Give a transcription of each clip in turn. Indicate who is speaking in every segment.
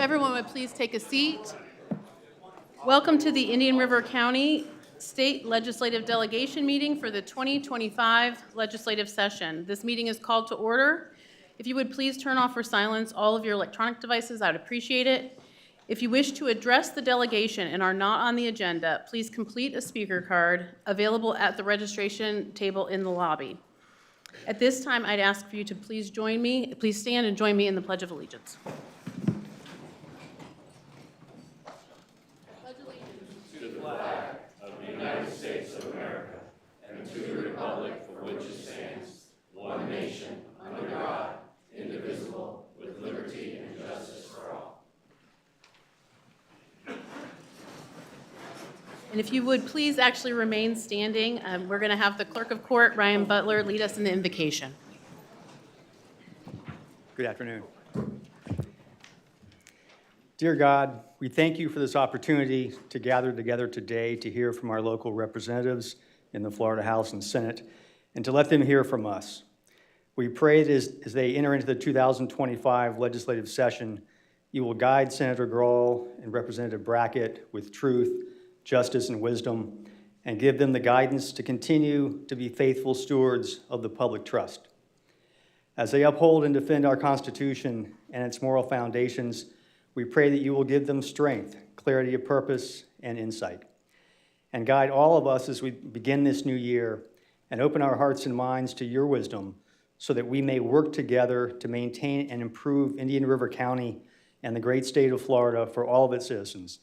Speaker 1: everyone would please take a seat. Welcome to the Indian River County State Legislative Delegation meeting for the 2025 legislative session. This meeting is called to order. If you would please turn off or silence all of your electronic devices, I would appreciate it. If you wish to address the delegation and are not on the agenda, please complete a speaker card available at the registration table in the lobby. At this time, I'd ask for you to please stand and join me in the Pledge of Allegiance. Pledge allegiance
Speaker 2: to the flag of the United States of America and to the republic for which it stands, one nation, under God, indivisible, with liberty and justice for all.
Speaker 1: And if you would please actually remain standing, we're going to have the Clerk of Court, Ryan Butler, lead us in the invocation.
Speaker 3: Good afternoon. Dear God, we thank you for this opportunity to gather together today to hear from our local representatives in the Florida House and Senate and to let them hear from us. We pray that as they enter into the 2025 legislative session, you will guide Senator Grall and Representative Brackett with truth, justice, and wisdom, and give them the guidance to continue to be faithful stewards of the public trust. As they uphold and defend our Constitution and its moral foundations, we pray that you will give them strength, clarity of purpose, and insight. And guide all of us as we begin this new year and open our hearts and minds to your wisdom so that we may work together to maintain and improve Indian River County and the great state of Florida for all of its citizens.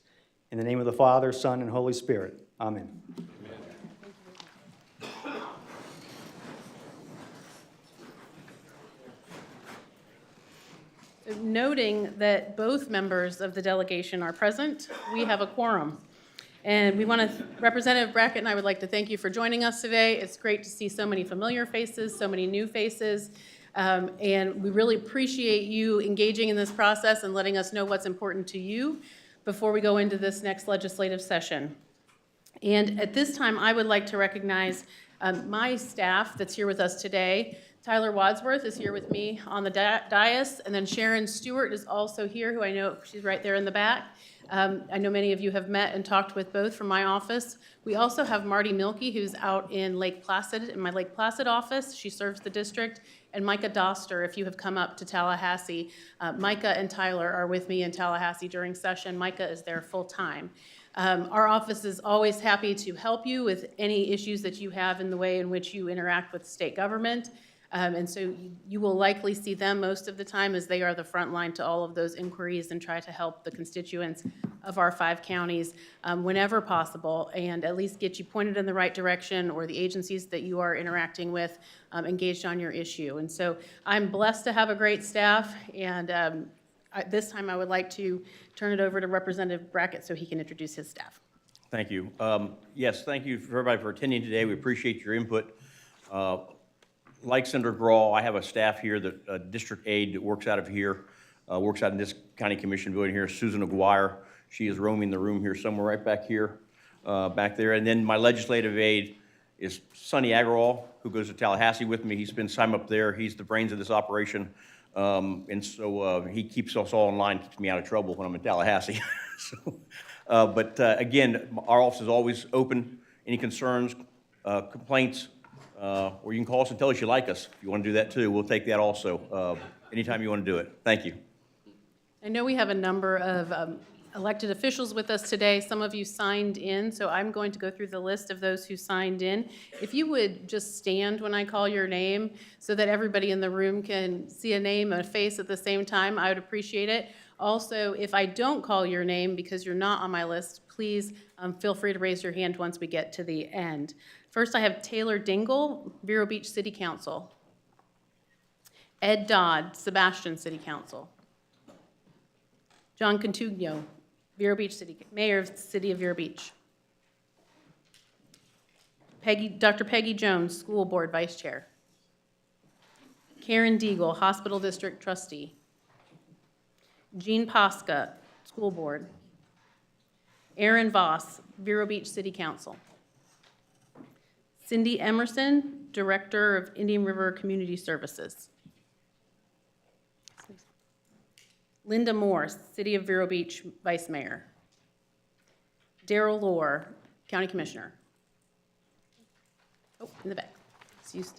Speaker 3: In the name of the Father, Son, and Holy Spirit. Amen.
Speaker 1: Noting that both members of the delegation are present, we have a quorum. And Representative Brackett and I would like to thank you for joining us today. It's great to see so many familiar faces, so many new faces. And we really appreciate you engaging in this process and letting us know what's important to you before we go into this next legislative session. And at this time, I would like to recognize my staff that's here with us today. Tyler Wadsworth is here with me on the dais, and then Sharon Stewart is also here, who I know she's right there in the back. I know many of you have met and talked with both from my office. We also have Marty Milkey, who's out in Lake Placid, in my Lake Placid office. She serves the district. And Micah Doster, if you have come up to Tallahassee. Micah and Tyler are with me in Tallahassee during session. Micah is there full time. Our office is always happy to help you with any issues that you have in the way in which you interact with state government. And so you will likely see them most of the time as they are the front line to all of those inquiries and try to help the constituents of our 5 counties whenever possible, and at least get you pointed in the right direction, or the agencies that you are interacting with engaged on your issue. And so I'm blessed to have a great staff, and at this time I would like to turn it over to Representative Brackett so he can introduce his staff.
Speaker 4: Thank you. Yes, thank you for everybody for attending today. We appreciate your input. Like Senator Grall, I have a staff here, a district aide that works out of here, works out in this county commission building here, Susan Aguirre. She is roaming the room here somewhere right back here, back there. And then my legislative aide is Sonny Agrawal, who goes to Tallahassee with me. He spends time up there. He's the brains of this operation. And so he keeps us all in line, keeps me out of trouble when I'm in Tallahassee. But again, our office is always open. Any concerns, complaints, or you can call us and tell us you like us. If you want to do that too, we'll take that also, anytime you want to do it. Thank you.
Speaker 1: I know we have a number of elected officials with us today. Some of you signed in, so I'm going to go through the list of those who signed in. If you would just stand when I call your name so that everybody in the room can see a name, a face at the same time, I would appreciate it. Also, if I don't call your name because you're not on my list, please feel free to raise your hand once we get to the end. First, I have Taylor Dingle, Vero Beach City Council. Ed Dodd, Sebastian City Council. John Contugno, Vero Beach City, Mayor of the City of Vero Beach. Dr. Peggy Jones, School Board Vice Chair. Karen Deagle, Hospital District Trustee. Jean Posca, School Board. Erin Voss, Vero Beach City Council. Cindy Emerson, Director of Indian River Community Services. Linda Moore, City of Vero Beach Vice Mayor. Daryl Lohr, County Commissioner. Oh, in the back.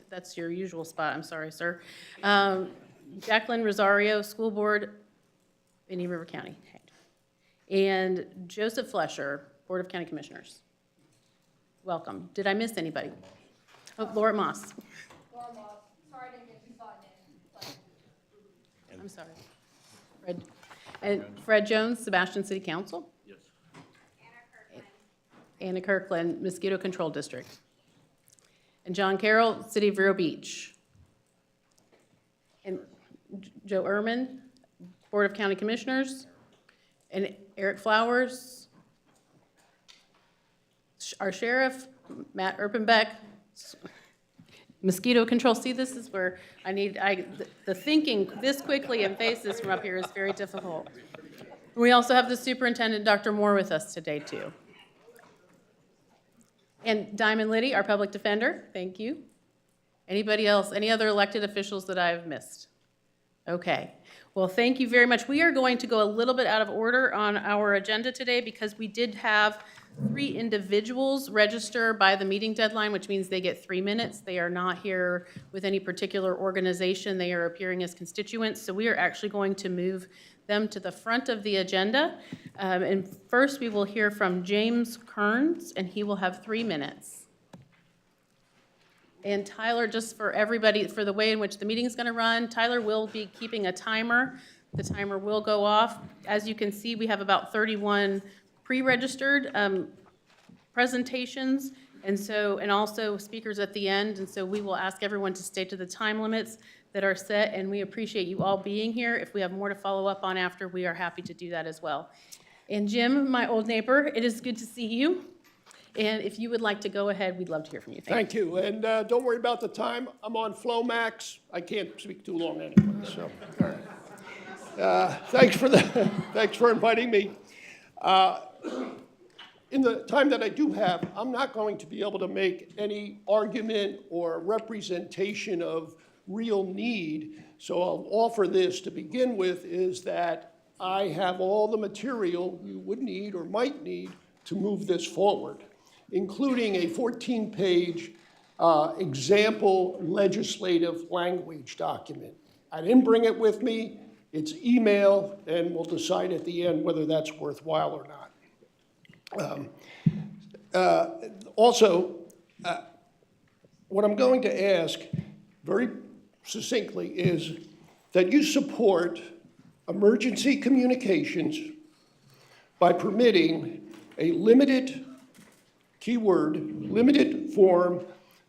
Speaker 1: That's your usual spot, I'm sorry, sir. Jacqueline Rosario, School Board, Indian River County. And Joseph Flesher, Board of County Commissioners. Welcome. Did I miss anybody? Oh, Laura Moss.
Speaker 5: Laura Moss. Sorry I didn't get you signed in.
Speaker 1: I'm sorry. Fred. And Fred Jones, Sebastian City Council.
Speaker 4: Yes.
Speaker 1: Anna Kirkland, Mosquito Control District. And John Carroll, City of Vero Beach. And Joe Ehrman, Board of County Commissioners. And Eric Flowers, our sheriff, Matt Erpenbeck, mosquito control. See, this is where the thinking this quickly and faces from up here is very difficult. We also have the superintendent, Dr. Moore, with us today, too. And Diamond Liddy, our public defender, thank you. Anybody else, any other elected officials that I've missed? Okay. Well, thank you very much. We are going to go a little bit out of order on our agenda today because we did have 3 individuals register by the meeting deadline, which means they get 3 minutes. They are not here with any particular organization. They are appearing as constituents. So we are actually going to move them to the front of the agenda. And first we will hear from James Kearns, and he will have 3 minutes. And Tyler, just for everybody, for the way in which the meeting's going to run, Tyler will be keeping a timer. The timer will go off. As you can see, we have about 31 pre-registered presentations, and also speakers at the end. And so we will ask everyone to stay to the time limits that are set, and we appreciate you all being here. If we have more to follow up on after, we are happy to do that as well. And Jim, my old neighbor, it is good to see you. And if you would like to go ahead, we'd love to hear from you.
Speaker 6: Thank you. And don't worry about the time. I'm on Flomax. I can't speak too long anyway, so. All right. Thanks for inviting me. In the time that I do have, I'm not going to be able to make any argument or representation of real need. So I'll offer this to begin with, is that I have all the material you would need or might need to move this forward, including a 14-page example legislative language document. I didn't bring it with me. It's email, and we'll decide at the end whether that's worthwhile or not. What I'm going to ask very succinctly is that you support emergency communications by permitting a limited, keyword, limited form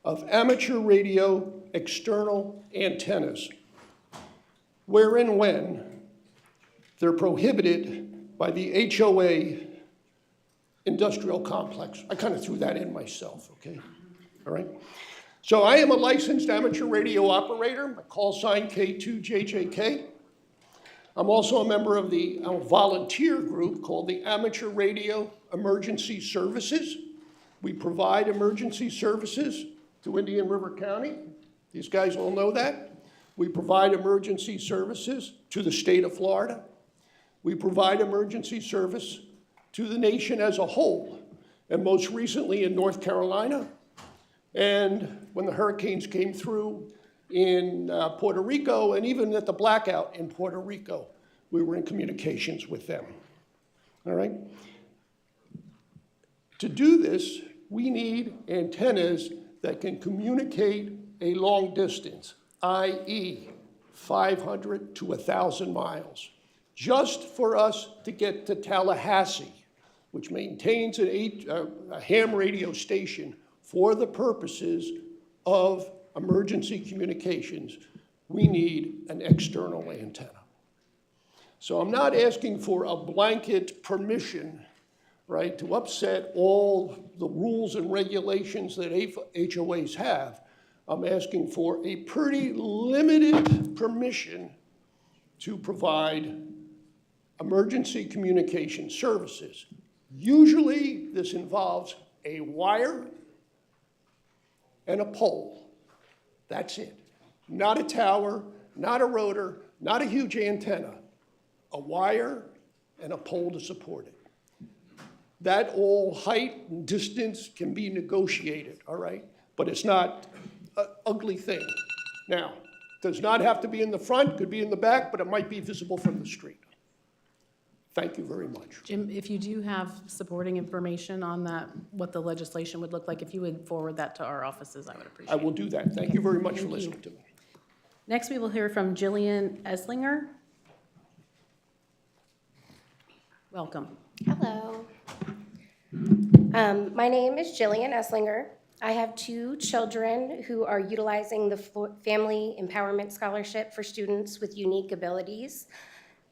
Speaker 6: of amateur radio external antennas, where and when they're prohibited by the HOA industrial complex. I kind of threw that in myself, okay? All right? So I am a licensed amateur radio operator, my call sign K2JJK. I'm also a member of the volunteer group called the Amateur Radio Emergency Services. We provide emergency services to Indian River County. These guys all know that. We provide emergency services to the state of Florida. We provide emergency service to the nation as a whole, and most recently in North Carolina. And when the hurricanes came through in Puerto Rico, and even at the blackout in Puerto Rico, we were in communications with them. All right? To do this, we need antennas that can communicate a long distance, i.e. 500 to 1,000 miles, just for us to get to Tallahassee, which maintains a ham radio station for the purposes of emergency communications. We need an external antenna. So I'm not asking for a blanket permission, right, to upset all the rules and regulations that HOAs have. I'm asking for a pretty limited permission to provide emergency communication services. Usually this involves a wire and a pole. That's it. Not a tower, not a rotor, not a huge antenna. a wire, and a pole to support it. That all height and distance can be negotiated, all right? But it's not an ugly thing. Now, does not have to be in the front, could be in the back, but it might be visible from the street. Thank you very much.
Speaker 1: Jim, if you do have supporting information on that, what the legislation would look like, if you would forward that to our offices, I would appreciate
Speaker 6: I
Speaker 1: it.
Speaker 6: will do that. Thank you very much for
Speaker 1: Thank you.
Speaker 6: listening to me.
Speaker 1: Next, we will hear from Jillian Eslinger. Welcome.
Speaker 7: Hello. My name is Jillian Eslinger. I have 2 children who are utilizing the Family Empowerment Scholarship for students with unique abilities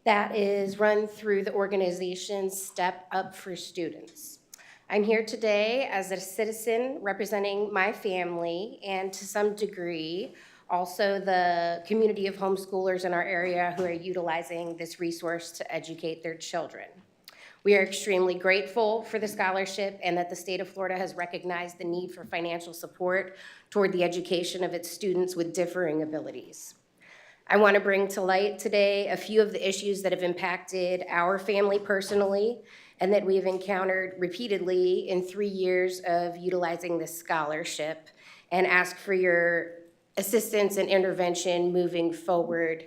Speaker 7: that is run through the organization Step Up for Students. I'm here today as a citizen representing my family and to some degree also the community of homeschoolers in our area who are utilizing this resource to educate their children. We are extremely grateful for the scholarship and that the state of Florida has recognized the need for financial support toward the education of its students with differing abilities. I want to bring to light today a few of the issues that have impacted our family personally and that we've encountered repeatedly in 3 years of utilizing this scholarship, and ask for your assistance and intervention moving forward.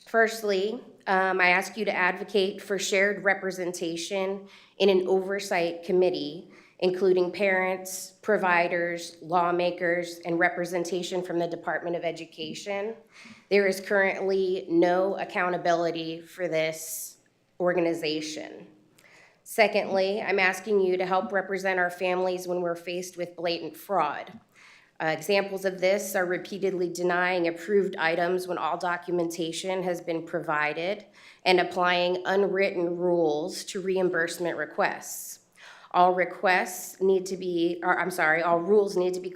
Speaker 7: Firstly, I ask you to advocate for shared representation in an oversight committee, including parents, providers, lawmakers, and representation from the Department of Education. There is currently no accountability for this organization. Secondly, I'm asking you to help represent our families when we're faced with blatant fraud. Examples of this are repeatedly denying approved items when all documentation has been provided and applying unwritten rules to reimbursement requests. All rules need to be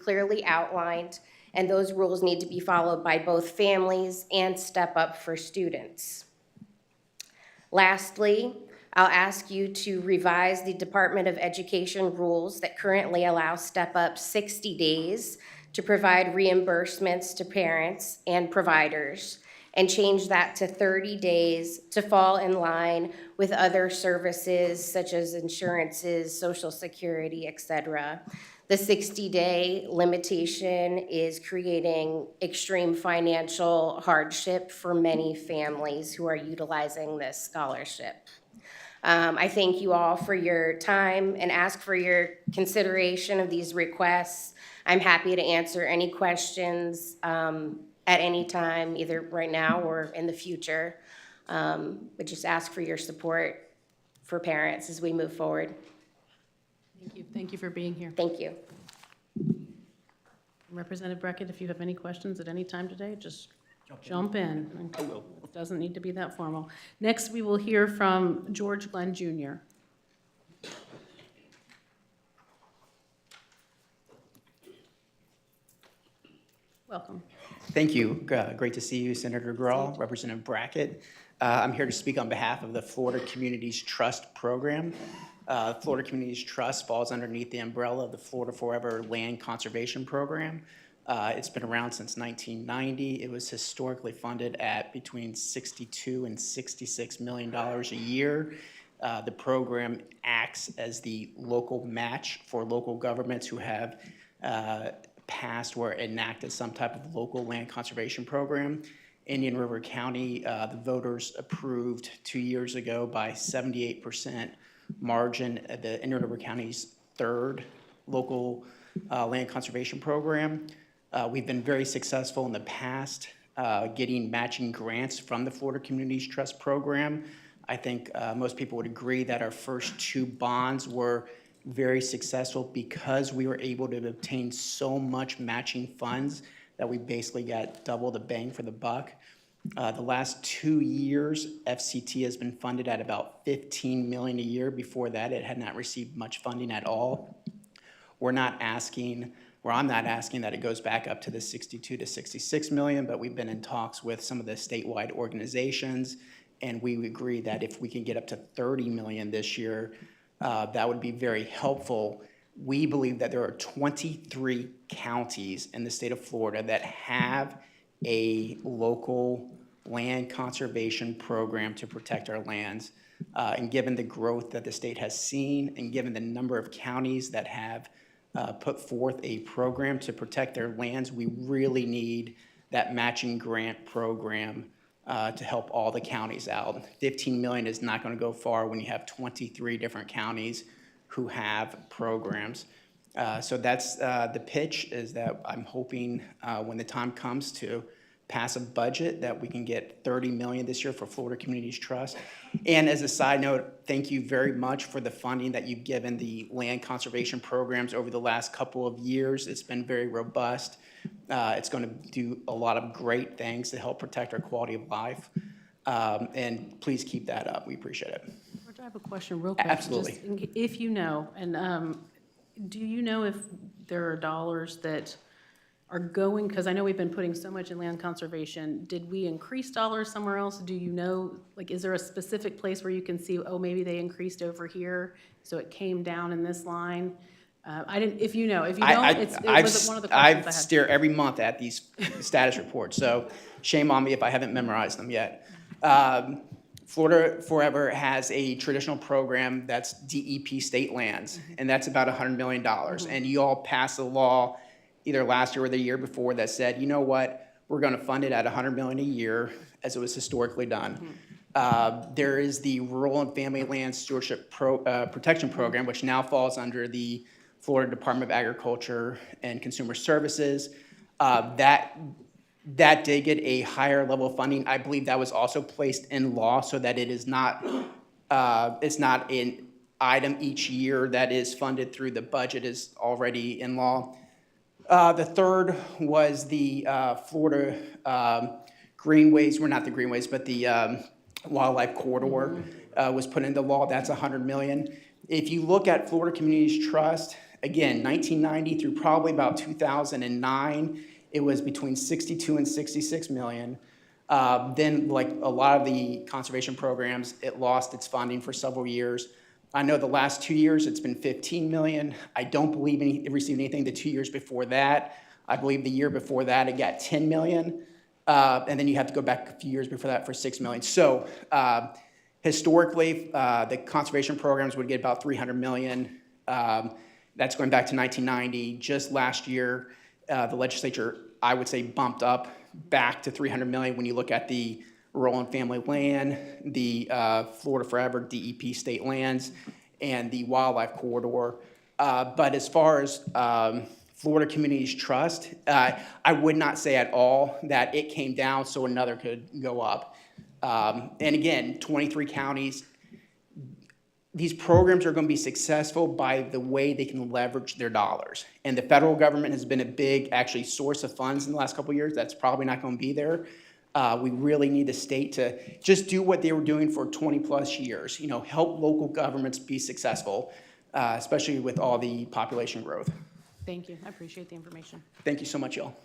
Speaker 7: clearly outlined, and those rules need to be followed by both families and Step Up for Students. Lastly, I'll ask you to revise the Department of Education rules that currently allow Step Up 60 days to provide reimbursements to parents and providers, and change that to 30 days to fall in line with other services such as insurances, Social Security, etc. The 60-day limitation is creating extreme financial hardship for many families who are utilizing this scholarship. I thank you all for your time and ask for your consideration of these requests. I'm happy to answer any questions at any time, either right now or in the future. But just ask for your support for parents as we move forward.
Speaker 1: Thank you. Thank you for being here.
Speaker 7: Thank you.
Speaker 1: Representative Brackett, if you have any questions at any time today, just jump in.
Speaker 4: I will.
Speaker 1: It doesn't need to be that formal. Next, we will hear from George Glenn Jr. Welcome.
Speaker 8: Thank you. Great to see you, Senator Grall, Representative Brackett. I'm here to speak on behalf of the Florida Communities Trust Program. Florida Communities Trust falls underneath the umbrella of the Florida Forever Land Conservation Program. It's been around since 1990. It was historically funded at between $62 and $66 million a year. The program acts as the local match for local governments who have passed or enacted some type of local land conservation program. Indian River County, the voters approved 2 years ago by 78% margin the Indian River County's third local land conservation program. We've been very successful in the past getting matching grants from the Florida Communities Trust Program. I think most people would agree that our first 2 bonds were very successful because we were able to obtain so much matching funds that we basically got double the bang for the buck. The last 2 years, FCT has been funded at about $15 million a year. Before that, it had not received much funding at all. I'm not asking that it goes back up to the 62 to 66 million, but we've been in talks with some of the statewide organizations, and we agree that if we can get up to 30 million this year, that would be very helpful. We believe that there are 23 counties in the state of Florida that have a local land conservation program to protect our lands. And given the growth that the state has seen, and given the number of counties that have put forth a program to protect their lands, we really need that matching grant program to help all the counties out. 15 million is not going to go far when you have 23 different counties who have programs. So that's the pitch, is that I'm hoping when the time comes to pass a budget that we can get 30 million this year for Florida Communities Trust. And as a side note, thank you very much for the funding that you've given the land conservation programs over the last couple of years. It's been very robust. It's going to do a lot of great things to help protect our quality of life. And please keep that up. We appreciate it.
Speaker 1: George, I have a question real quick.
Speaker 8: Absolutely.
Speaker 1: Just if you know, and do you know if there are dollars that are going, because I know we've been putting so much in land conservation, did we increase dollars somewhere else? Do you know, like, is there a specific place where you can see, oh, maybe they increased over here, so it came down in this line? I didn't, if you know, if you don't, it was one of the questions I
Speaker 8: I
Speaker 1: had.
Speaker 8: stare every month at these status reports, so shame on me if I haven't memorized them yet. Florida Forever has a traditional program that's DEP state lands, and that's about $100 million. And you all passed a law either last year or the year before that said, you know what, we're going to fund it at $100 million a year, as it was historically done. There is the Rural and Family Land Stewardship Protection Program, which now falls under the Florida Department of Agriculture and Consumer Services. That did get a higher level of funding. I believe that was also placed in law so that it is not, it's not an item each year that is funded through the budget, is already in law. The third was the Florida Greenways, well, not the Greenways, but the Wildlife Corridor was put into law. That's $100 million. If you look at Florida Communities Trust, again, 1990 through probably about 2009, it was between 62 and 66 million. Then, like a lot of the conservation programs, it lost its funding for several years. I know the last 2 years it's been 15 million. I don't believe it received anything the 2 years before that. I believe the year before that it got 10 million. And then you have to go back a few years before that for 6 million. So historically, the conservation programs would get about 300 million. That's going back to 1990. Just last year, the legislature, I would say, bumped up back to 300 million when you look at the Rural and Family Land, the Florida Forever DEP state lands, and the Wildlife Corridor. But as far as Florida Communities Trust, I would not say at all that it came down so another could go up. And again, 23 counties. These programs are going to be successful by the way they can leverage their dollars. And the federal government has been a big, actually, source of funds in the last couple of years. That's probably not going to be there. We really need the state to just do what they were doing for 20 plus years, you know, help local governments be successful, especially with all the population growth.
Speaker 1: Thank you. I appreciate the information.
Speaker 8: Thank you so much, y'all.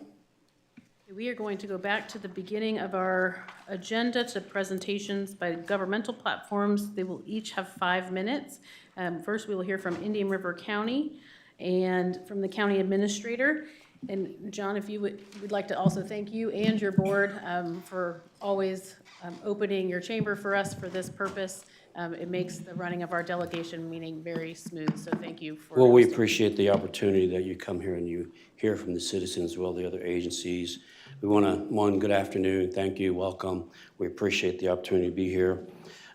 Speaker 1: We are going to go back to the beginning of our agenda to presentations by governmental platforms. They will each have 5 minutes. First, we will hear from Indian River County and from the county administrator. And John, if you would like to also thank you and your board for always opening your chamber for us for this purpose. It makes the running of our delegation meeting very smooth, so thank you for.
Speaker 9: Well, we appreciate the opportunity that you come here and you hear from the citizens, as well the other agencies. We want to, good afternoon, thank you, welcome. We appreciate the opportunity to be here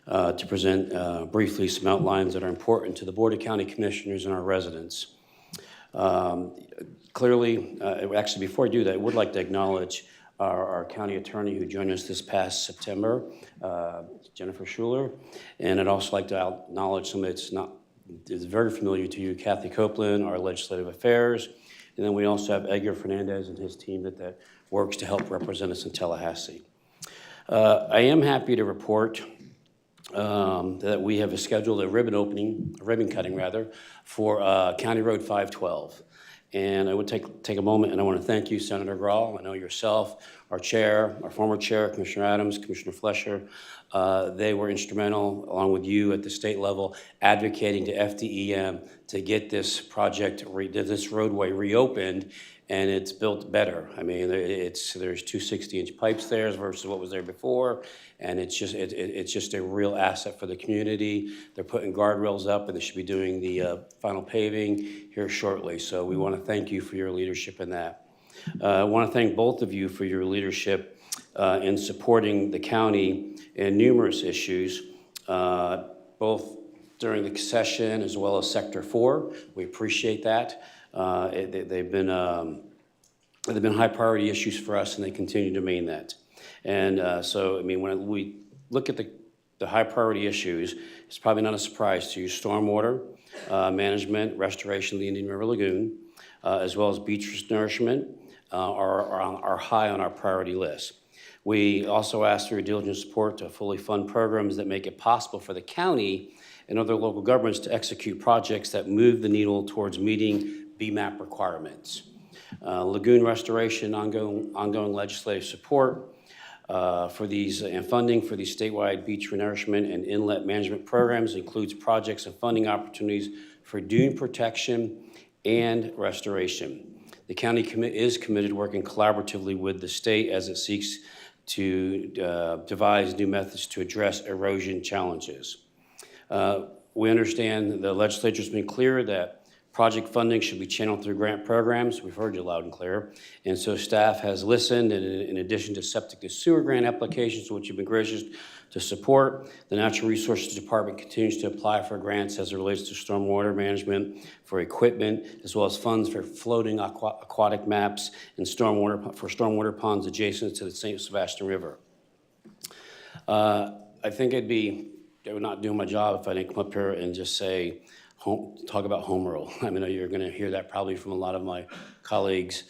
Speaker 9: to present briefly some outlines that are important to the Board of County Commissioners and our residents. Clearly, actually, before I do that, I would like to acknowledge our county attorney who joined us this past September, Jennifer Schuler, and I'd also like to acknowledge somebody that's very familiar to you, Kathy Copeland, our legislative affairs, and then we also have Edgar Fernandez and his team that works to help represent us in Tallahassee. I am happy to report that we have scheduled a ribbon cutting for County Road 512. And I would take a moment and I want to thank you, Senator Grall. I know yourself, our chair, our former chair, Commissioner Adams, Commissioner Flesher. They were instrumental, along with you at the state level, advocating to FDEM to get this project, this roadway reopened and it's built better. I mean, there's 2 60-inch pipes there versus what was there before, and it's just a real asset for the community. They're putting guardrails up, and they should be doing the final paving here shortly. So we want to thank you for your leadership in that. I want to thank both of you for your leadership in supporting the county in numerous issues, both during the session as well as Sector 4. We appreciate that. They've been high priority issues for us, and they continue to remain that. And so, I mean, when we look at the high priority issues, it's probably not a surprise to you. Stormwater management, restoration of the Indian River Lagoon, as well as beach nourishment are high on our priority list. We also ask for your diligent support to fully fund programs that make it possible for the county and other local governments to execute projects that move the needle towards meeting BMAP requirements. Lagoon restoration, ongoing legislative support for these and funding for these statewide beach renourishment and inlet management programs includes projects and funding opportunities for dune protection and restoration. The county is committed to working collaboratively with the state as it seeks to devise new methods to address erosion challenges. We understand the legislature's been clear that project funding should be channeled through grant programs. We've heard you loud and clear. And so staff has listened, and in addition to septic to sewer grant applications, which you've been gracious to support, the Natural Resources Department continues to apply for grants as it relates to stormwater management, for equipment, as well as funds for floating aquatic maps and stormwater ponds adjacent to the St. Sebastian River. I think I would not do my job if I didn't come up here and just say, talk about home rule. I mean, you're going to hear that probably from a lot of my colleagues.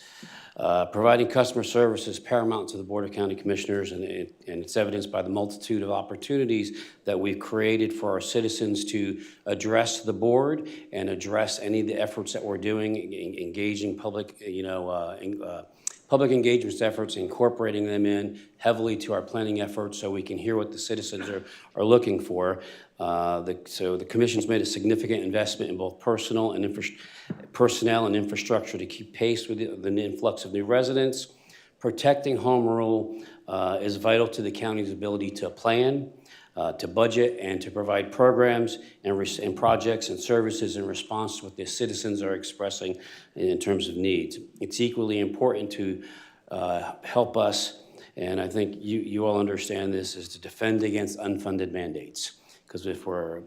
Speaker 9: Providing customer service is paramount to the Board of County Commissioners, and it's evidenced by the multitude of opportunities that we've created for our citizens to address the board and address any of the efforts that we're doing, engaging public, public engagement efforts, incorporating them in heavily to our planning efforts so we can hear what the citizens are looking for. So the Commission's made a significant investment in both personnel and infrastructure to keep pace with the influx of new residents. Protecting home rule is vital to the county's ability to plan, to budget, and to provide programs and projects and services in response to what the citizens are expressing in terms of needs. It's equally important to help us, and I think you all understand this, is to defend against unfunded mandates. Because if we're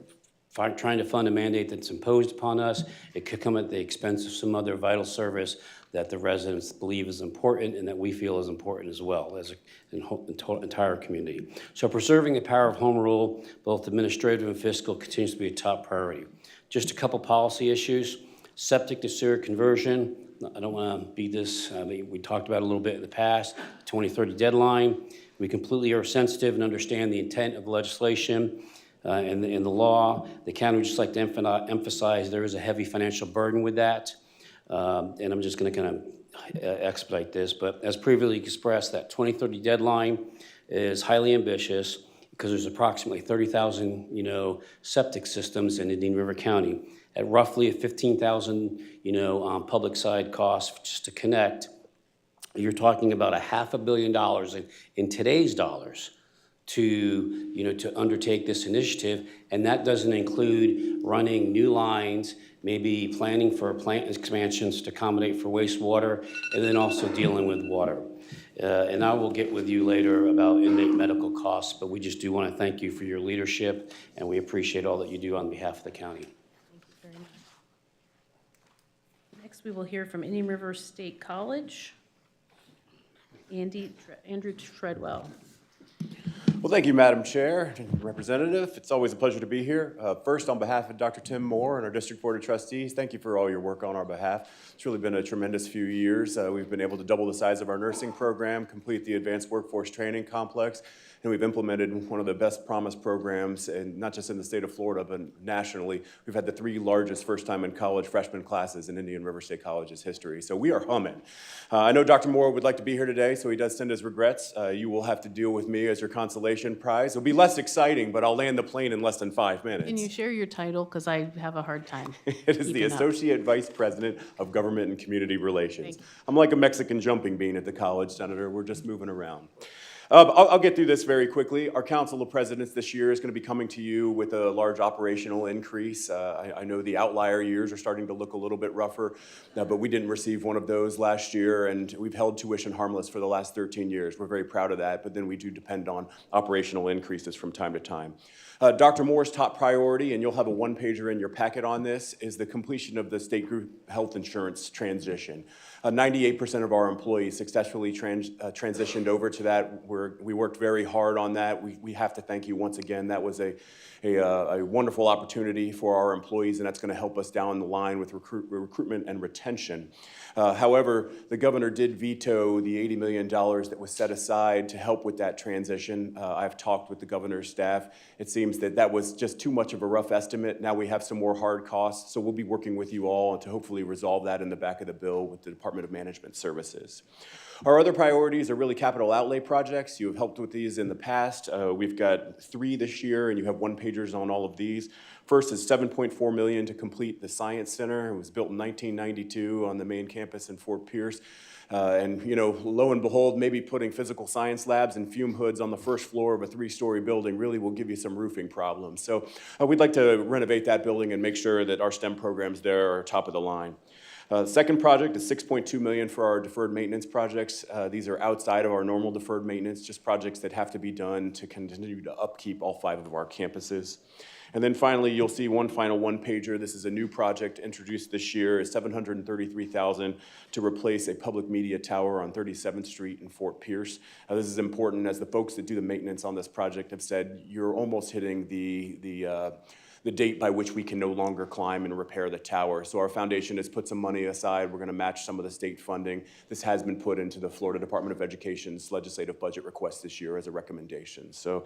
Speaker 9: trying to fund a mandate that's imposed upon us, it could come at the expense of some other vital service that the residents believe is important and that we feel is important as well as an entire community. So preserving the power of home rule, both administrative and fiscal, continues to be a top priority. Just a couple policy issues. Septic to sewer conversion. I don't want to beat this. We talked about it a little bit in the past. 2030 deadline. We completely are sensitive and understand the intent of the legislation. In the law. The county would just like to emphasize there is a heavy financial burden with that. And I'm just going to kind of expedite this. But as previously expressed, that 2030 deadline is highly ambitious because there's approximately 30,000, septic systems in Indian River County. At roughly a $15,000, public side cost just to connect, you're talking about $500 million in today's dollars to undertake this initiative, and that doesn't include running new lines, maybe planning for plant expansions to accommodate for wastewater, and then also dealing with water. And I will get with you later about inmate medical costs, but we just do want to thank you for your leadership, and we appreciate all that you do on behalf of the county.
Speaker 1: Thank you very much. Next, we will hear from Indian River State College. Andrew Treadwell.
Speaker 10: Well, thank you, Madam Chair and Representative. It's always a pleasure to be here. First, on behalf of Dr. Tim Moore and our District Board of Trustees, thank you for all your work on our behalf. It's really been a tremendous few years. We've been able to double the size of our nursing program, complete the Advanced Workforce Training Complex, and we've implemented one of the best promise programs, and not just in the state of Florida, but nationally. We've had the 3 largest first-time in college freshman classes in Indian River State College's history. So we are humming. I know Dr. Moore would like to be here today, so he does send his regrets. You will have to deal with me as your consolation prize. It'll be less exciting, but I'll land the plane in less than 5 minutes.
Speaker 1: Can you share your title? Because I have a hard time.
Speaker 10: It is the
Speaker 1: keeping up.
Speaker 10: Associate Vice President of Government and Community Relations. I'm like a Mexican jumping bean at the college, Senator. We're just moving around. I'll get through this very quickly. Our Council of Presidents this year is going to be coming to you with a large operational increase. I know the outlier years are starting to look a little bit rougher, but we didn't receive one of those last year, and we've held tuition harmless for the last 13 years. We're very proud of that, but then we do depend on operational increases from time to time. Dr. Moore's top priority, and you'll have a one-pager in your packet on this, is the completion of the state group health insurance transition. 98% of our employees successfully transitioned over to that. We worked very hard on that. We have to thank you once again. That was a wonderful opportunity for our employees, and that's going to help us down the line with recruitment and retention. However, the governor did veto the $80 million that was set aside to help with that transition. I've talked with the governor's staff. It seems that that was just too much of a rough estimate. Now we have some more hard costs, so we'll be working with you all to hopefully resolve that in the back of the bill with the Department of Management Services. Our other priorities are really capital outlay projects. You have helped with these in the past. We've got 3 this year, and you have one-pagers on all of these. First is $7.4 million to complete the Science Center. It was built in 1992 on the main campus in Fort Pierce. And, you know, lo and behold, maybe putting physical science labs and fume hoods on the first floor of a 3-story building really will give you some roofing problems. So we'd like to renovate that building and make sure that our STEM programs there are top of the line. Second project is $6.2 million for our deferred maintenance projects. These are outside of our normal deferred maintenance, just projects that have to be done to continue to upkeep all 5 of our campuses. And then finally, you'll see one final one-pager. This is a new project introduced this year. It's $733,000 to replace a public media tower on 37th Street in Fort Pierce. This is important, as the folks that do the maintenance on this project have said, you're almost hitting the date by which we can no longer climb and repair the tower. So our foundation has put some money aside. We're going to match some of the state funding. This has been put into the Florida Department of Education's legislative budget request this year as a recommendation. So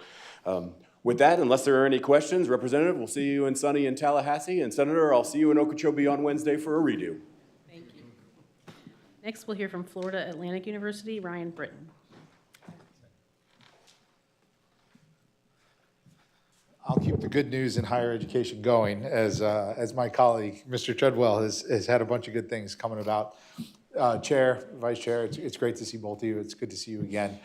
Speaker 10: with that, unless there are any questions, Representative, we'll see you in sunny in Tallahassee, and Senator, I'll see you in Okeechobee on Wednesday for a redo.
Speaker 1: Thank you. Next, we'll hear from Florida Atlantic University, Ryan Britton.
Speaker 11: I'll keep the good news in higher education going, as my colleague, Mr. Treadwell, has had a bunch of good things coming about. Chair, Vice Chair, it's great to see both of you. It's good to see you again.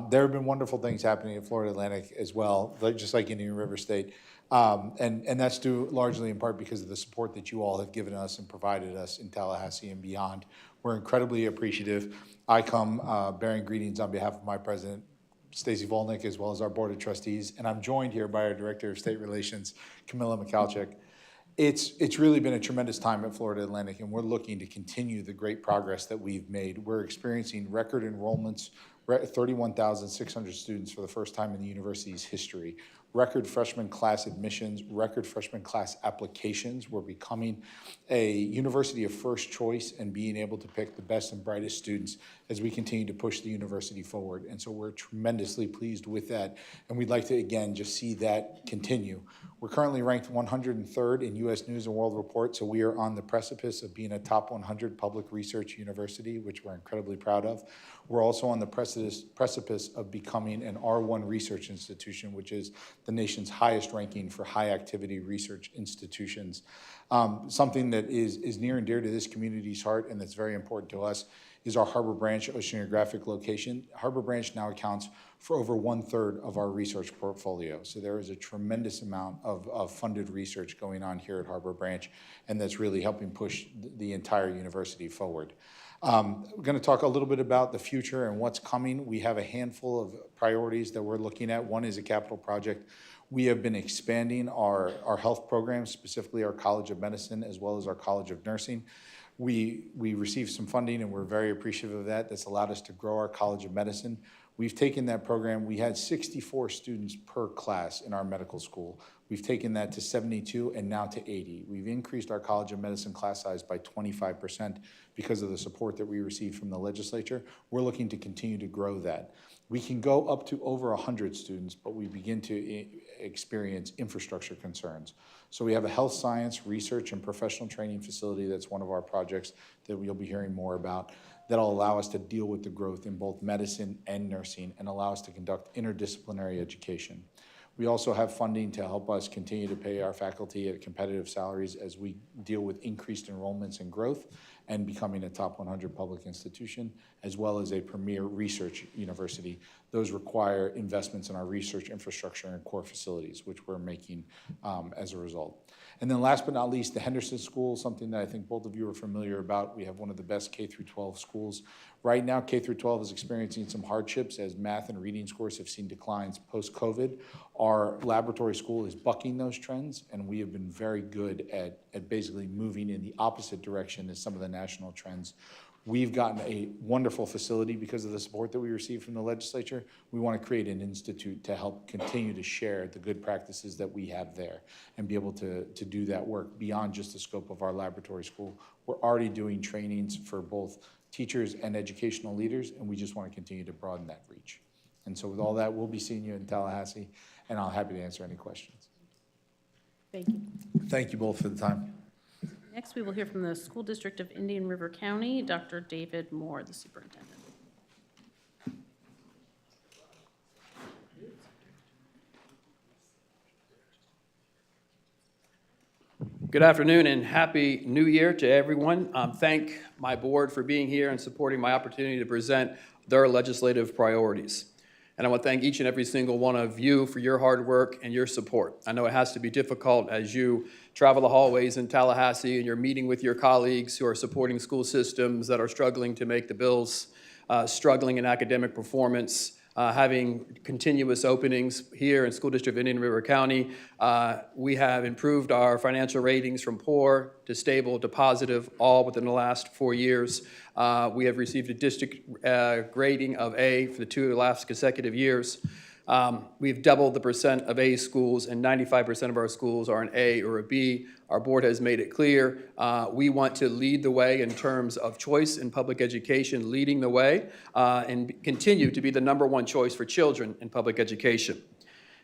Speaker 11: There have been wonderful things happening at Florida Atlantic as well, just like Indian River State. And that's due largely in part because of the support that you all have given us and provided us in Tallahassee and beyond. We're incredibly appreciative. I come bearing greetings on behalf of my president, Stacy Volnick, as well as our Board of Trustees, and I'm joined here by our Director of State Relations, Camilla Michalczyk. It's really been a tremendous time at Florida Atlantic, and we're looking to continue the great progress that we've made. We're experiencing record enrollments, 31,600 students for the first time in the university's history. Record freshman class admissions, record freshman class applications. We're becoming a university of first choice and being able to pick the best and brightest students as we continue to push the university forward. And so we're tremendously pleased with that. And we'd like to, again, just see that continue. We're currently ranked 103rd in U.S. News and World Report, so we are on the precipice of being a top 100 public research university, which we're incredibly proud of. We're also on the precipice of becoming an R1 research institution, which is the nation's highest ranking for high activity research institutions. Something that is near and dear to this community's heart and that's very important to us is our Harbor Branch oceanographic location. Harbor Branch now accounts for over 1/3 of our research portfolio. So there is a tremendous amount of funded research going on here at Harbor Branch, and that's really helping push the entire university forward. We're going to talk a little bit about the future and what's coming. We have a handful of priorities that we're looking at. One is a capital project. We have been expanding our health programs, specifically our College of Medicine as well as our College of Nursing. We received some funding, and we're very appreciative of that. That's allowed us to grow our College of Medicine. We've taken that program. We had 64 students per class in our medical school. We've taken that to 72 and now to 80. We've increased our College of Medicine class size by 25% because of the support that we received from the legislature. We're looking to continue to grow that. We can go up to over 100 students, but we begin to experience infrastructure concerns. So we have a health science, research, and professional training facility. That's one of our projects that you'll be hearing more about. That'll allow us to deal with the growth in both medicine and nursing and allow us to conduct interdisciplinary education. We also have funding to help us continue to pay our faculty at competitive salaries as we deal with increased enrollments and growth and becoming a top 100 public institution, as well as a premier research university. Those require investments in our research infrastructure and core facilities, which we're making as a result. And then last but not least, the Henderson School, something that I think both of you are familiar about. We have one of the best K-12 schools. Right now, K-12 is experiencing some hardships as math and reading scores have seen declines post-COVID. Our laboratory school is bucking those trends, and we have been very good at basically moving in the opposite direction as some of the national trends. We've gotten a wonderful facility because of the support that we received from the legislature. We want to create an institute to help continue to share the good practices that we have there and be able to do that work beyond just the scope of our laboratory school. We're already doing trainings for both teachers and educational leaders, and we just want to continue to broaden that reach. And so with all that, we'll be seeing you in Tallahassee, and I'm happy to answer any questions.
Speaker 1: Thank you.
Speaker 11: Thank you both for the time.
Speaker 1: Next, we will hear from the School District of Indian River County, Dr. David Moore, the superintendent.
Speaker 12: Good afternoon and Happy New Year to everyone. Thank my board for being here and supporting my opportunity to present their legislative priorities. And I want to thank each and every single one of you for your hard work and your support. I know it has to be difficult as you travel the hallways in Tallahassee and you're meeting with your colleagues who are supporting school systems that are struggling to make the bills, struggling in academic performance, having continuous openings here in School District of Indian River County. We have improved our financial ratings from poor to stable to positive, all within the last 4 years. We have received a district grading of A for the 2 last consecutive years. We've doubled the percent of A schools, and 95% of our schools are an A or a B. Our board has made it clear we want to lead the way in terms of choice in public education, leading the way, and continue to be the #1 choice for children in public education.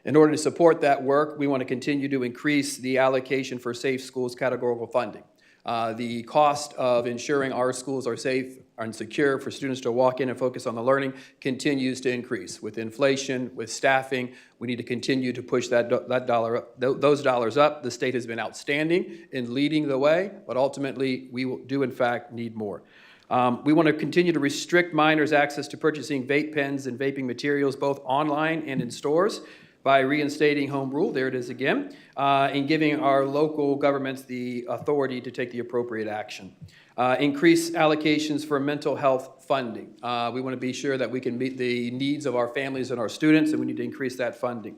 Speaker 12: In order to support that work, we want to continue to increase the allocation for safe schools categorical funding. The cost of ensuring our schools are safe and secure for students to walk in and focus on the learning continues to increase. With inflation, with staffing, we need to continue to push those dollars up. The state has been outstanding in leading the way, but ultimately we do in fact need more. We want to continue to restrict minors' access to purchasing vape pens and vaping materials both online and in stores by reinstating home rule, there it is again, and giving our local governments the authority to take the appropriate action. Increase allocations for mental health funding. We want to be sure that we can meet the needs of our families and our students, and we need to increase that funding.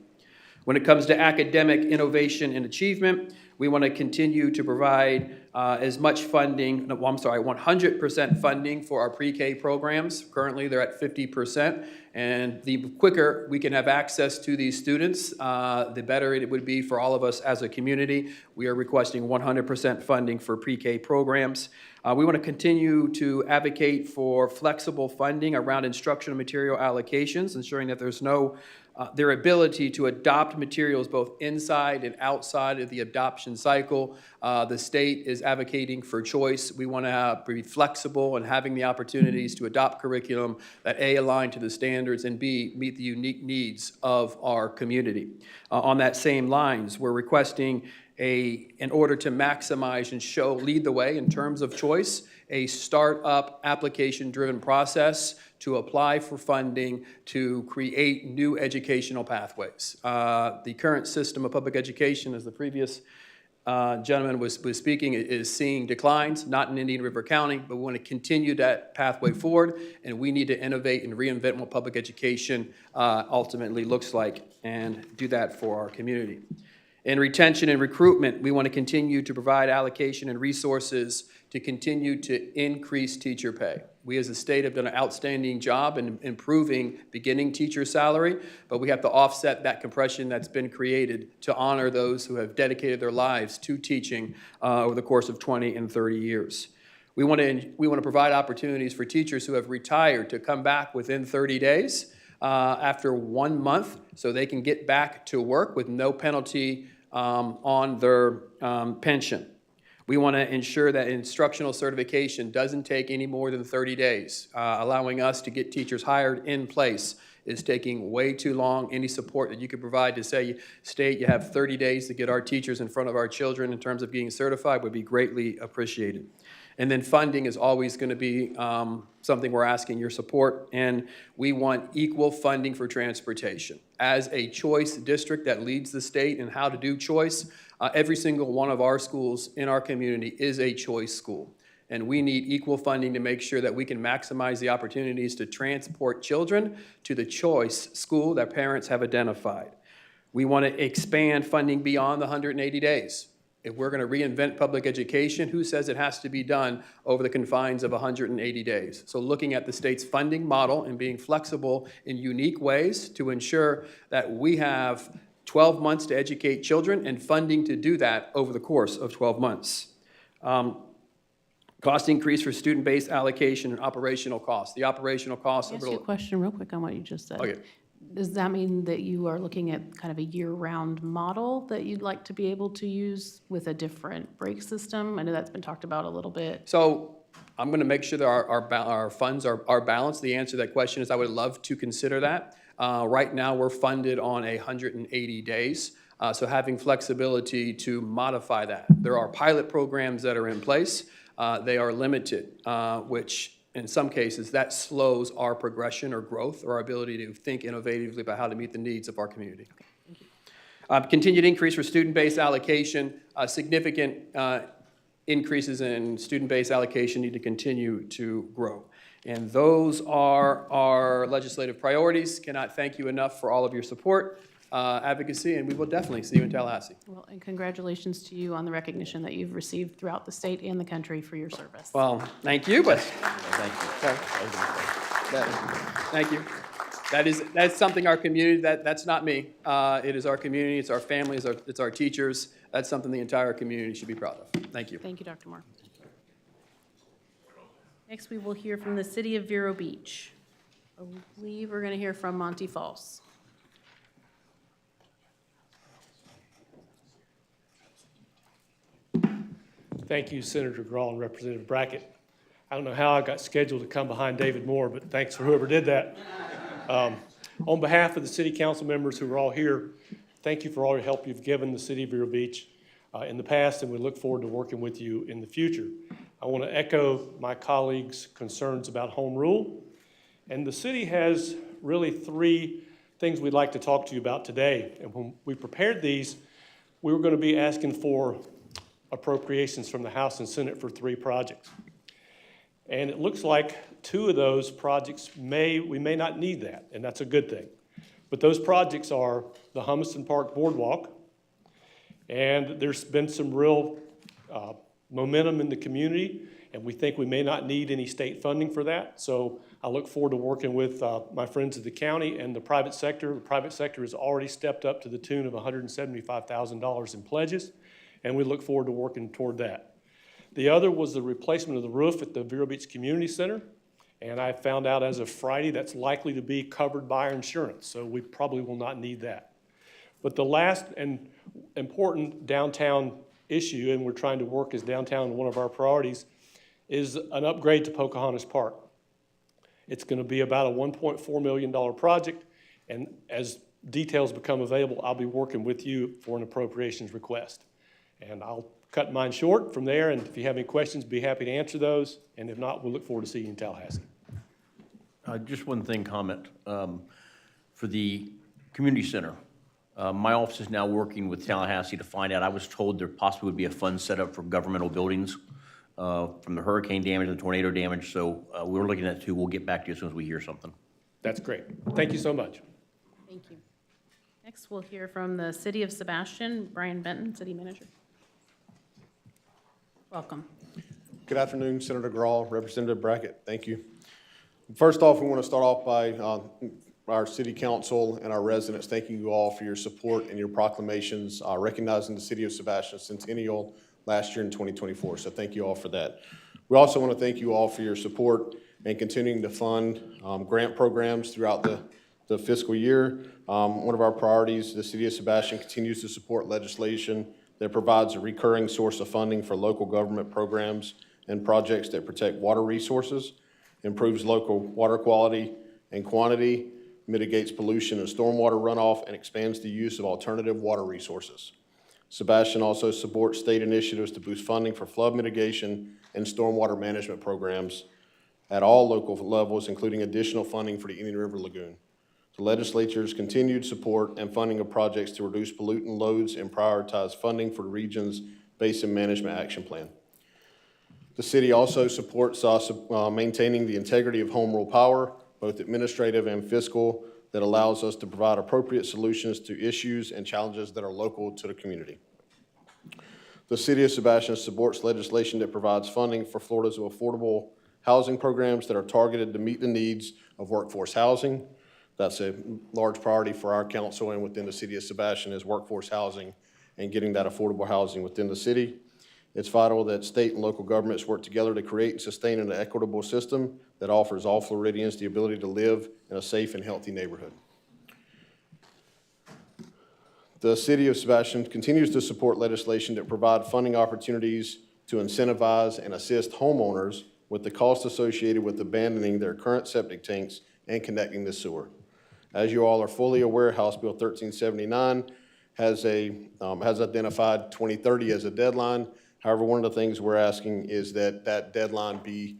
Speaker 12: When it comes to academic innovation and achievement, we want to continue to provide as much funding, 100% funding for our pre-K programs. Currently, they're at 50%, and the quicker we can have access to these students, the better it would be for all of us as a community. We are requesting 100% funding for pre-K programs. We want to continue to advocate for flexible funding around instructional material allocations, ensuring that there's no their ability to adopt materials both inside and outside of the adoption cycle. The state is advocating for choice. We want to be flexible and having the opportunities to adopt curriculum that A, align to the standards, and B, meet the unique needs of our community. On that same lines, we're requesting in order to maximize and lead the way in terms of choice, a start-up application-driven process to apply for funding to create new educational pathways. The current system of public education, as the previous gentleman was speaking, is seeing declines, not in Indian River County, but we want to continue that pathway forward, and we need to innovate and reinvent what public education ultimately looks like and do that for our community. In retention and recruitment, we want to continue to provide allocation and resources to continue to increase teacher pay. We as a state have done an outstanding job in improving beginning teacher salary, but we have to offset that compression that's been created to honor those who have dedicated their lives to teaching over the course of 20 and 30 years. We want to provide opportunities for teachers who have retired to come back within 30 days. after 1 month so they can get back to work with no penalty on their pension. We want to ensure that instructional certification doesn't take any more than 30 days. Allowing us to get teachers hired in place is taking way too long. Any support that you could provide to say, state, you have 30 days to get our teachers in front of our children in terms of getting certified would be greatly appreciated. And then funding is always going to be something we're asking your support, and we want equal funding for transportation. As a choice district that leads the state in how to do choice, every single one of our schools in our community is a choice school. And we need equal funding to make sure that we can maximize the opportunities to transport children to the choice school that parents have identified. We want to expand funding beyond the 180 days. If we're going to reinvent public education, who says it has to be done over the confines of 180 days? So looking at the state's funding model and being flexible in unique ways to ensure that we have 12 months to educate children and funding to do that over the course of 12 months. Cost increase for student-based allocation and operational costs. The operational costs.
Speaker 1: Can I ask you a question real quick on what you just said?
Speaker 12: Okay.
Speaker 1: Does that mean that you are looking at kind of a year-round model that you'd like to be able to use with a different break system? I know that's been talked about a little bit.
Speaker 12: So I'm going to make sure that our funds are balanced. The answer to that question is I would love to consider that. Right now, we're funded on 180 days. So having flexibility to modify that. There are pilot programs that are in place. They are limited, which in some cases, that slows our progression or growth or our ability to think innovatively about how to meet the needs of our community.
Speaker 1: Okay, thank you.
Speaker 12: Continued increase for student-based allocation. Significant increases in student-based allocation need to continue to grow. And those are our legislative priorities. Cannot thank you enough for all of your support, advocacy, and we will definitely see you in Tallahassee.
Speaker 1: Well, and congratulations to you on the recognition that you've received throughout the state and the country for your service.
Speaker 12: Well, thank you, but
Speaker 4: Thank you.
Speaker 12: thank you. That's something our community, that's not me. It is our community, it's our families, it's our teachers. That's something the entire community should be proud of. Thank you.
Speaker 1: Thank you, Dr. Moore. Next, we will hear from the city of Vero Beach. I believe we're going to hear from Monty Falls.
Speaker 13: Thank you, Senator Grall and Representative Brackett. I don't know how I got scheduled to come behind David Moore, but thanks for whoever did that. On behalf of the city council members who are all here, thank you for all your help you've given the city of Vero Beach in the past, and we look forward to working with you in the future. I want to echo my colleagues' concerns about home rule. And the city has really 3 things we'd like to talk to you about today. And when we prepared these, we were going to be asking for appropriations from the House and Senate for 3 projects. And it looks like 2 of those projects we may not need that, and that's a good thing. But those projects are the Hummiston Park Boardwalk, and there's been some real momentum in the community, and we think we may not need any state funding for that. So I look forward to working with my friends at the county and the private sector. The private sector has already stepped up to the tune of $175,000 in pledges, and we look forward to working toward that. The other was the replacement of the roof at the Vero Beach Community Center, and I found out as of Friday that's likely to be covered by our insurance, so we probably will not need that. But the last and important downtown issue, and we're trying to work as downtown one of our priorities, is an upgrade to Pocahontas Park. It's going to be about a $1.4 million project, and as details become available, I'll be working with you for an appropriations request. And I'll cut mine short from there, and if you have any questions, be happy to answer those, and if not, we'll look forward to seeing you in Tallahassee.
Speaker 4: Just one thing, comment. For the community center, my office is now working with Tallahassee to find out. I was told there possibly would be a fund set up for governmental buildings from the hurricane damage and the tornado damage. So we're looking at that too. We'll get back to you as soon as we hear something.
Speaker 13: That's great. Thank you so much.
Speaker 1: Thank you. Next, we'll hear from the city of Sebastian, Brian Benton, city manager. Welcome.
Speaker 14: Good afternoon, Senator Grall, Representative Brackett. Thank you. First off, we want to start off by our city council and our residents thanking you all for your support and your proclamations recognizing the city of Sebastian's centennial last year in 2024. So thank you all for that. We also want to thank you all for your support and continuing to fund grant programs throughout the the fiscal year. One of our priorities, the City of Sebastian continues to support legislation that provides a recurring source of funding for local government programs and projects that protect water resources, improves local water quality and quantity, mitigates pollution and stormwater runoff, and expands the use of alternative water resources. Sebastian also supports state initiatives to boost funding for flood mitigation and stormwater management programs at all local levels, including additional funding for the Indian River Lagoon. The legislature's continued support and funding of projects to reduce pollutant loads and prioritize funding for the region's Basin Management Action Plan. The city also supports maintaining the integrity of home rule power, both administrative and fiscal, that allows us to provide appropriate solutions to issues and challenges that are local to the community. The City of Sebastian supports legislation that provides funding for Florida's affordable housing programs that are targeted to meet the needs of workforce housing. That's a large priority for our council and within the City of Sebastian is workforce housing and getting that affordable housing within the city. It's vital that state and local governments work together to create and sustain an equitable system that offers all Floridians the ability to live in a safe and healthy neighborhood. The City of Sebastian continues to support legislation that provide funding opportunities to incentivize and assist homeowners with the cost associated with abandoning their current septic tanks and connecting the sewer. As you all are fully aware, House Bill 1379 has identified 2030 as a deadline. However, one of the things we're asking is that that deadline be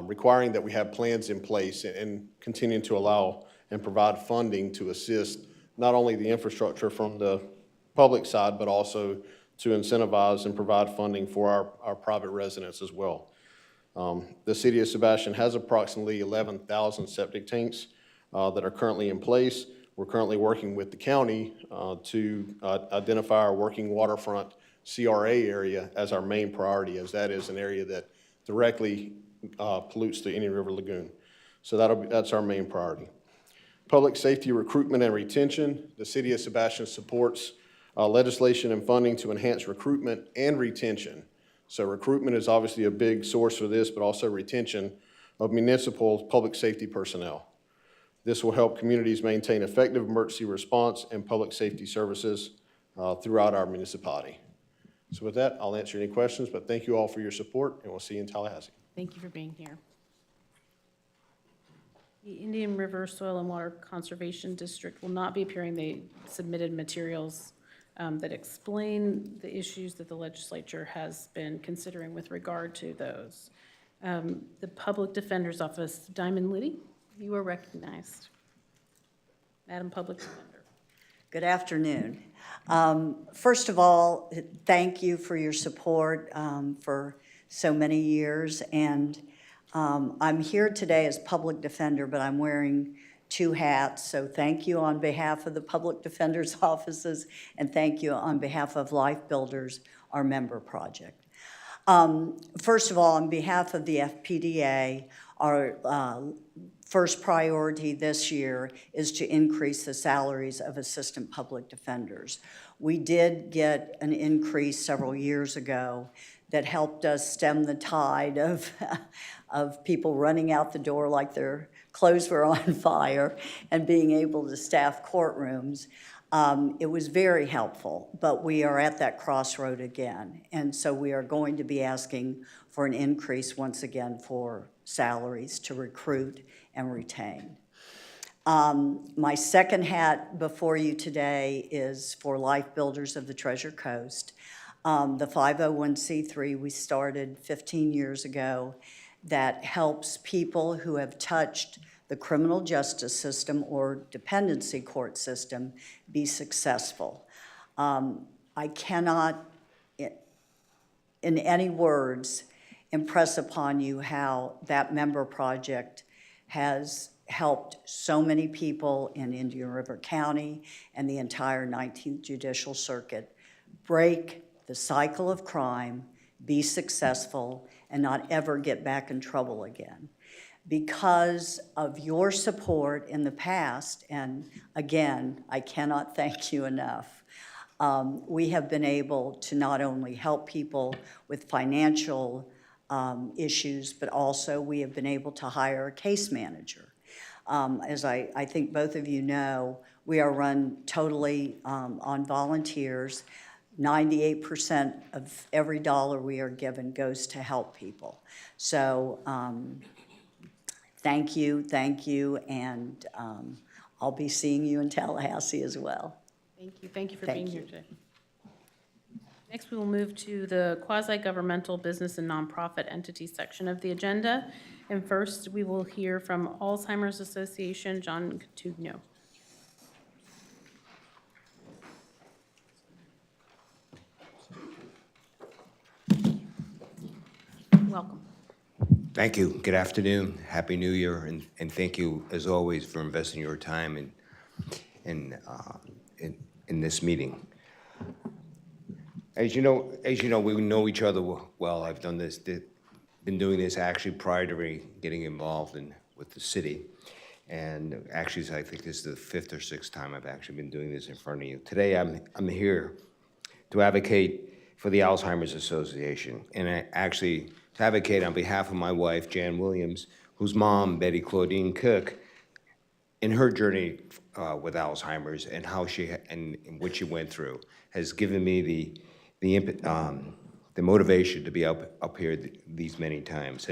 Speaker 14: requiring that we have plans in place and continuing to allow and provide funding to assist not only the infrastructure from the public side, but also to incentivize and provide funding for our private residents as well. The City of Sebastian has approximately 11,000 septic tanks that are currently in place. We're currently working with the county to identify our working waterfront CRA area as our main priority, as that is an area that directly pollutes the Indian River Lagoon. So that's our main priority. Public safety recruitment and retention. The City of Sebastian supports legislation and funding to enhance recruitment and retention. So recruitment is obviously a big source for this, but also retention of municipal public safety personnel. This will help communities maintain effective emergency response and public safety services throughout our municipality. So with that, I'll answer any questions, but thank you all for your support, and we'll see you in Tallahassee.
Speaker 1: Thank you for being here. The Indian River Soil and Water Conservation District will not be appearing. They submitted materials that explain the issues that the legislature has been considering with regard to those. The Public Defender's Office, Diamond Liddy, you are recognized. Madam Public Defender.
Speaker 15: Good afternoon. First of all, thank you for your support for so many years. And I'm here today as public defender, but I'm wearing two hats. So thank you on behalf of the public defender's offices, and thank you on behalf of Life Builders, our member project. First of all, on behalf of the FPDA, our first priority this year is to increase the salaries of assistant public defenders. We did get an increase several years ago that helped us stem the tide of people running out the door like their clothes were on fire and being able to staff courtrooms. It was very helpful, but we are at that crossroad again. And so we are going to be asking for an increase once again for salaries to recruit and retain. My second hat before you today is for Life Builders of the Treasure Coast. The 501c3 we started 15 years ago that helps people who have touched the criminal justice system or dependency court system be successful. I cannot, in any words, impress upon you how that member project has helped so many people in Indian River County and the entire 19th Judicial Circuit break the cycle of crime, be successful, and not ever get back in trouble again. Because of your support in the past, and again, I cannot thank you enough, we have been able to not only help people with financial issues, but also we have been able to hire a case manager. As I think both of you know, we are run totally on volunteers. 98% of every dollar we are given goes to help people. So thank you, and I'll be seeing you in Tallahassee as well.
Speaker 1: Thank you for
Speaker 15: Thank
Speaker 1: being
Speaker 15: you.
Speaker 1: here today. Next, we will move to the quasi-governmental business and nonprofit entity section of the agenda. And first, we will hear from Alzheimer's Association, John Catugno. Welcome.
Speaker 16: Thank you. Good afternoon. Happy New Year, and thank you, as always, for investing your time in this meeting. As you know, we know each other well. I've been doing this actually prior to getting involved with the city, and actually, I think this is the 5th or 6th time I've actually been doing this in front of you. Today, I'm here to advocate for the Alzheimer's Association, and to advocate on behalf of my wife, Jan Williams, whose mom, Betty Claudine Cook, in her journey with Alzheimer's and how and what she went through, has given me the motivation to be up here these many times.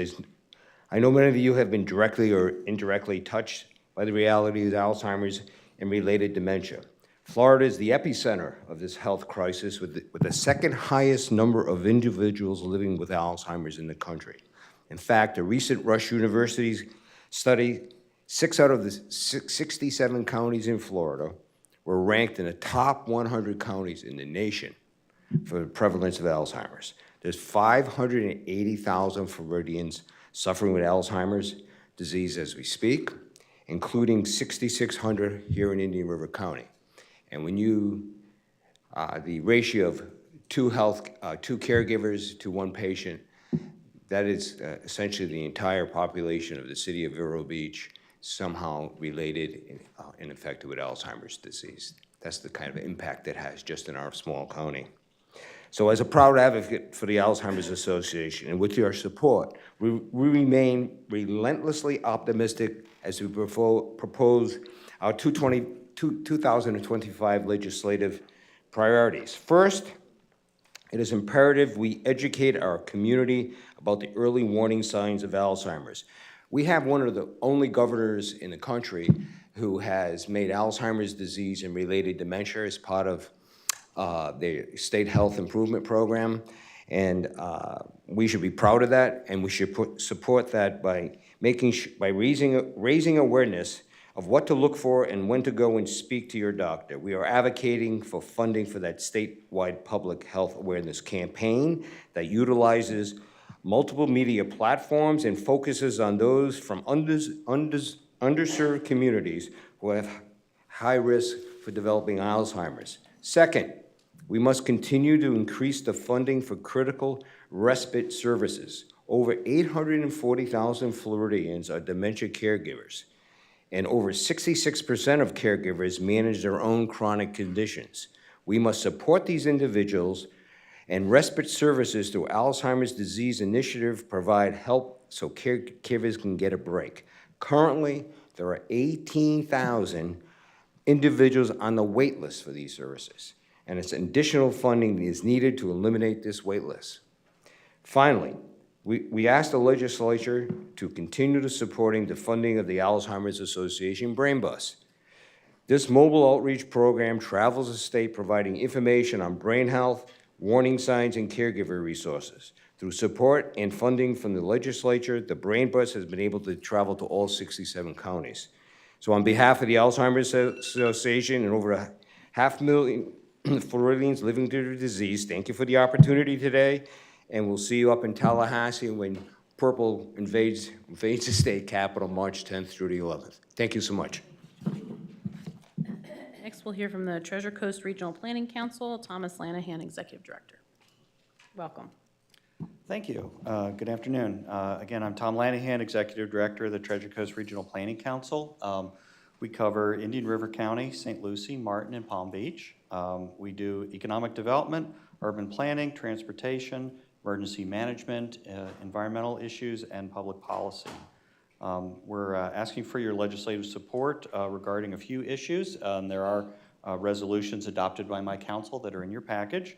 Speaker 16: I know many of you have been directly or indirectly touched by the reality of Alzheimer's and related dementia. Florida is the epicenter of this health crisis with the second highest number of individuals living with Alzheimer's in the country. In fact, a recent Rush University study, 6 out of the 67 counties in Florida were ranked in the top 100 counties in the nation for the prevalence of Alzheimer's. There's 580,000 Floridians suffering with Alzheimer's disease as we speak, including 6,600 here in Indian River County. And when the ratio of 2 caregivers to 1 patient, that is essentially the entire population of the city of Vero Beach somehow related and affected with Alzheimer's disease. That's the kind of impact it has just in our small county. So as a proud advocate for the Alzheimer's Association, and with your support, we remain relentlessly optimistic as we propose our 2025 legislative priorities. First, it is imperative we educate our community about the early warning signs of Alzheimer's. We have one of the only governors in the country who has made Alzheimer's disease and related dementia as part of the state health improvement program, and we should be proud of that, and we should support that by raising awareness of what to look for and when to go and speak to your doctor. We are advocating for funding for that statewide public health awareness campaign that utilizes multiple media platforms and focuses on those from underserved communities who have high risk for developing Alzheimer's. Second, we must continue to increase the funding for critical respite services. Over 840,000 Floridians are dementia caregivers, and over 66% of caregivers manage their own chronic conditions. We must support these individuals, and respite services through Alzheimer's Disease Initiative provide help so caregivers can get a break. Currently, there are 18,000 individuals on the wait list for these services, and it's additional funding that is needed to eliminate this wait list. Finally, we ask the legislature to continue to supporting the funding of the Alzheimer's Association Brain Bus. This mobile outreach program travels the state providing information on brain health, warning signs, and caregiver resources. Through support and funding from the legislature, the Brain Bus has been able to travel to all 67 counties. So on behalf of the Alzheimer's Association and over 500,000 Floridians living through the disease, thank you for the opportunity today, and we'll see you up in Tallahassee when purple invades the state capitol March 10th through the 11th. Thank you so much.
Speaker 1: Next, we'll hear from the Treasure Coast Regional Planning Council, Thomas Lanahan, Executive Director. Welcome.
Speaker 17: Thank you. Good afternoon. Again, I'm Tom Lanahan, Executive Director of the Treasure Coast Regional Planning Council. We cover Indian River County, St. Lucie, Martin, and Palm Beach. We do economic development, urban planning, transportation, emergency management, environmental issues, and public policy. We're asking for your legislative support regarding a few issues. There are resolutions adopted by my council that are in your package.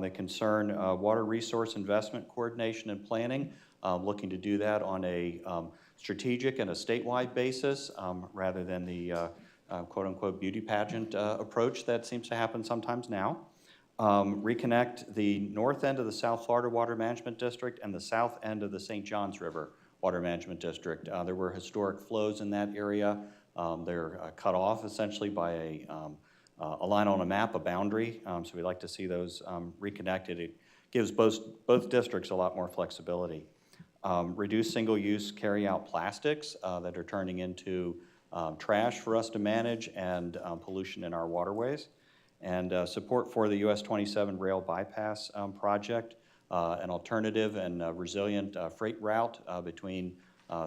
Speaker 17: They concern water resource investment coordination and planning, looking to do that on a strategic and a statewide basis rather than the quote-unquote beauty pageant approach that seems to happen sometimes now. Reconnect the north end of the South Florida Water Management District and the south end of the St. Johns River Water Management District. There were historic flows in that area. They're cut off essentially by a line on a map, a boundary. So we'd like to see those reconnected. It gives both districts a lot more flexibility. Reduce single-use carry-out plastics that are turning into trash for us to manage and pollution in our waterways. And support for the US 27 rail bypass project, an alternative and resilient freight route between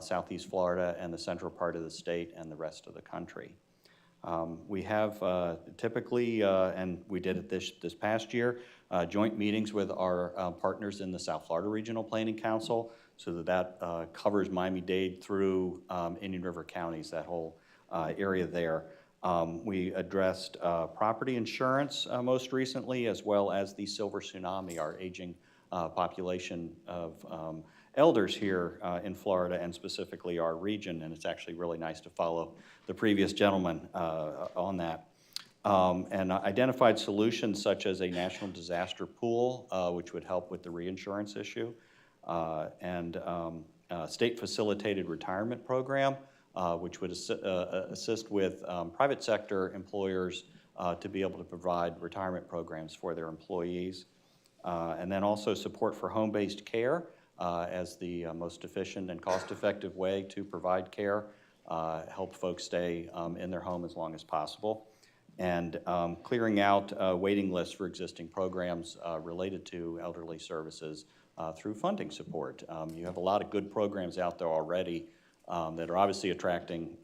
Speaker 17: Southeast Florida and the central part of the state and the rest of the country. We have typically, and we did it this past year, joint meetings with our partners in the South Florida Regional Planning Council, so that covers Miami-Dade through Indian River counties, that whole area there. We addressed property insurance most recently, as well as the silver tsunami, our aging population of elders here in Florida, and specifically our region, and it's actually really nice to follow the previous gentleman on that. And identified solutions such as a national disaster pool, which would help with the reinsurance issue, and state-facilitated retirement program, which would assist with private sector employers to be able to provide retirement programs for their employees. And then also support for home-based care as the most efficient and cost-effective way to provide care, help folks stay in their home as long as possible. And clearing out waiting lists for existing programs related to elderly services through funding support. You have a lot of good programs out there already that are obviously attracting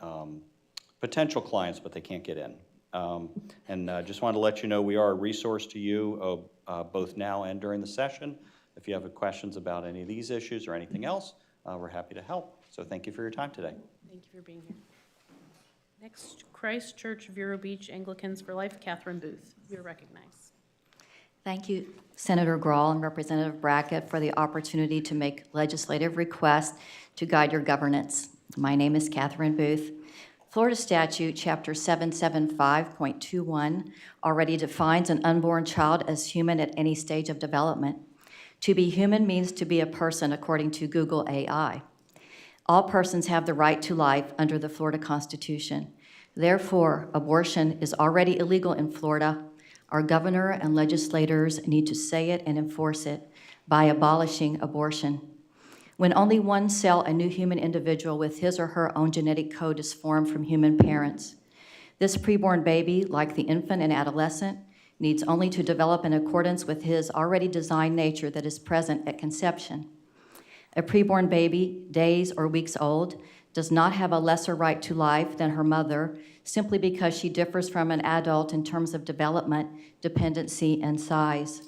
Speaker 17: potential clients, but they can't get in. And just wanted to let you know we are a resource to you both now and during the session. If you have questions about any of these issues or anything else, we're happy to help. So thank you for your time today.
Speaker 1: Thank you for being here. Next, Christ Church Vero Beach Anglicans for Life, Catherine Booth. You're recognized.
Speaker 18: Thank you, Senator Grall and Representative Brackett, for the opportunity to make legislative requests to guide your governance. My name is Catherine Booth. Florida Statute, Chapter 775.21, already defines an unborn child as human at any stage of development. To be human means to be a person, according to Google AI. All persons have the right to life under the Florida Constitution. Therefore, abortion is already illegal in Florida. Our governor and legislators need to say it and enforce it by abolishing abortion. When only one cell, a new human individual with his or her own genetic code, is formed from human parents. This preborn baby, like the infant and adolescent, needs only to develop in accordance with his already designed nature that is present at conception. A preborn baby, days or weeks old, does not have a lesser right to life than her mother simply because she differs from an adult in terms of development, dependency, and size.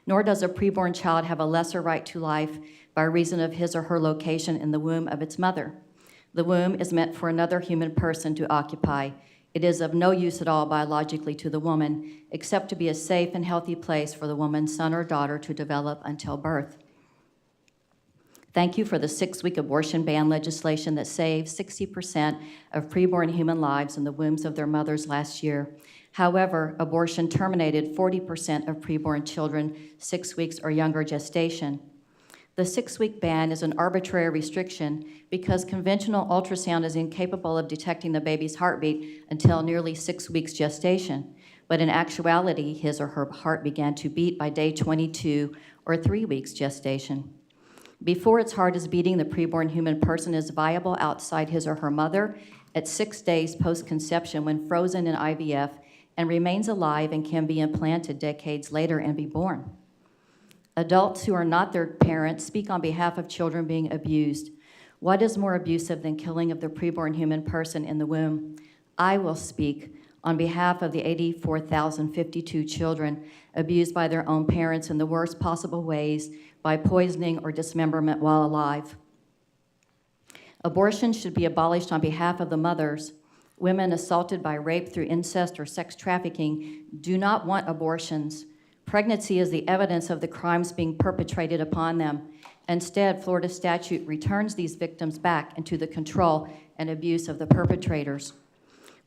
Speaker 18: Nor does a preborn child have a lesser right to life by reason of his or her location in the womb of its mother. The womb is meant for another human person to occupy. It is of no use at all biologically to the woman, except to be a safe and healthy place for the woman's son or daughter to develop until birth. Thank you for the 6-week abortion ban legislation that saved 60% of preborn human lives in the wombs of their mothers last year. However, abortion terminated 40% of preborn children 6 weeks or younger gestation. The 6-week ban is an arbitrary restriction because conventional ultrasound is incapable of detecting the baby's heartbeat until nearly 6 weeks gestation. But in actuality, his or her heart began to beat by day 22 or 3 weeks gestation. Before its heart is beating, the preborn human person is viable outside his or her mother at 6 days post-conception when frozen in IVF and remains alive and can be implanted decades later and be born. Adults who are not their parents speak on behalf of children being abused. What is more abusive than killing of the preborn human person in the womb? I will speak on behalf of the 84,052 children abused by their own parents in the worst possible ways by poisoning or dismemberment while alive. Abortion should be abolished on behalf of the mothers. Women assaulted by rape through incest or sex trafficking do not want abortions. Pregnancy is the evidence of the crimes being perpetrated upon them. Instead, Florida statute returns these victims back into the control and abuse of the perpetrators.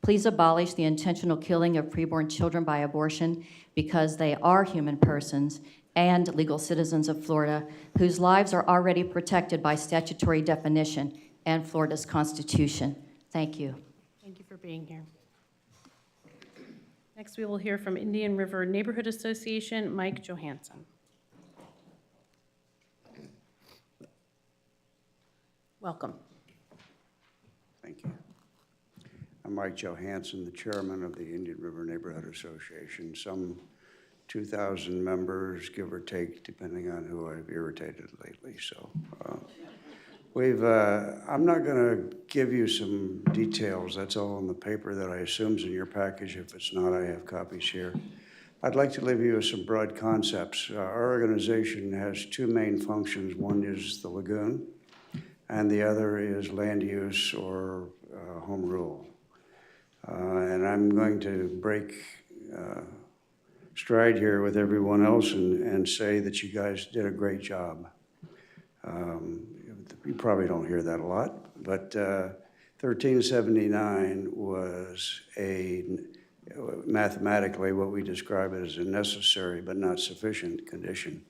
Speaker 18: Please abolish the intentional killing of preborn children by abortion because they are human persons and legal citizens of Florida whose lives are already protected by statutory definition and Florida's Constitution. Thank you.
Speaker 1: Thank you for being here. Next, we will hear from Indian River Neighborhood Association, Mike Johansson. Welcome.
Speaker 19: Thank you. I'm Mike Johansson, the chairman of the Indian River Neighborhood Association. Some 2,000 members, give or take, depending on who I've irritated lately. So I'm not going to give you some details. That's all on the paper that I assume is in your package. If it's not, I have copies here. I'd like to leave you with some broad concepts. Our organization has two main functions. One is the lagoon, and the other is land use or home rule. And I'm going to break stride here with everyone else and say that you guys did a great job. You probably don't hear that a lot, but 1379 was mathematically what we describe as a necessary but not sufficient condition.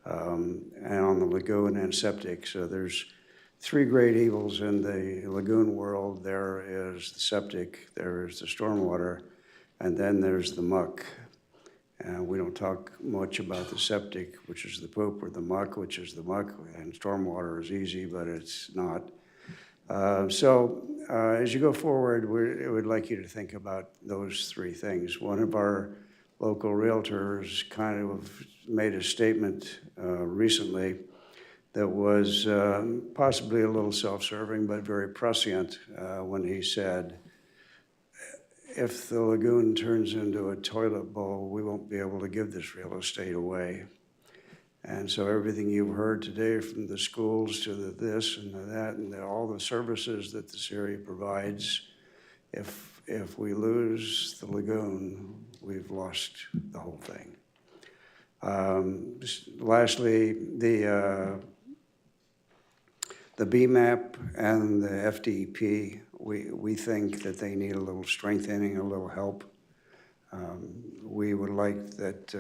Speaker 19: And on the lagoon and septic, so there's three great evils in the lagoon world. There is the septic, there is the stormwater, and then there's the muck. And we don't talk much about the septic, which is the poop, or the muck, which is the muck, and stormwater is easy, but it's not. As you go forward, we'd like you to think about those three things. One of our local realtors kind of made a statement recently that was possibly a little self-serving, but very prescient when he said, if the lagoon turns into a toilet bowl, we won't be able to give this real estate away. And so everything you've heard today, from the schools to the this and the that and all the services that this area provides, if we lose the lagoon, we've lost the whole thing. Lastly, the BMAP and the FDP, we think that they need a little strengthening, a little help. We would like that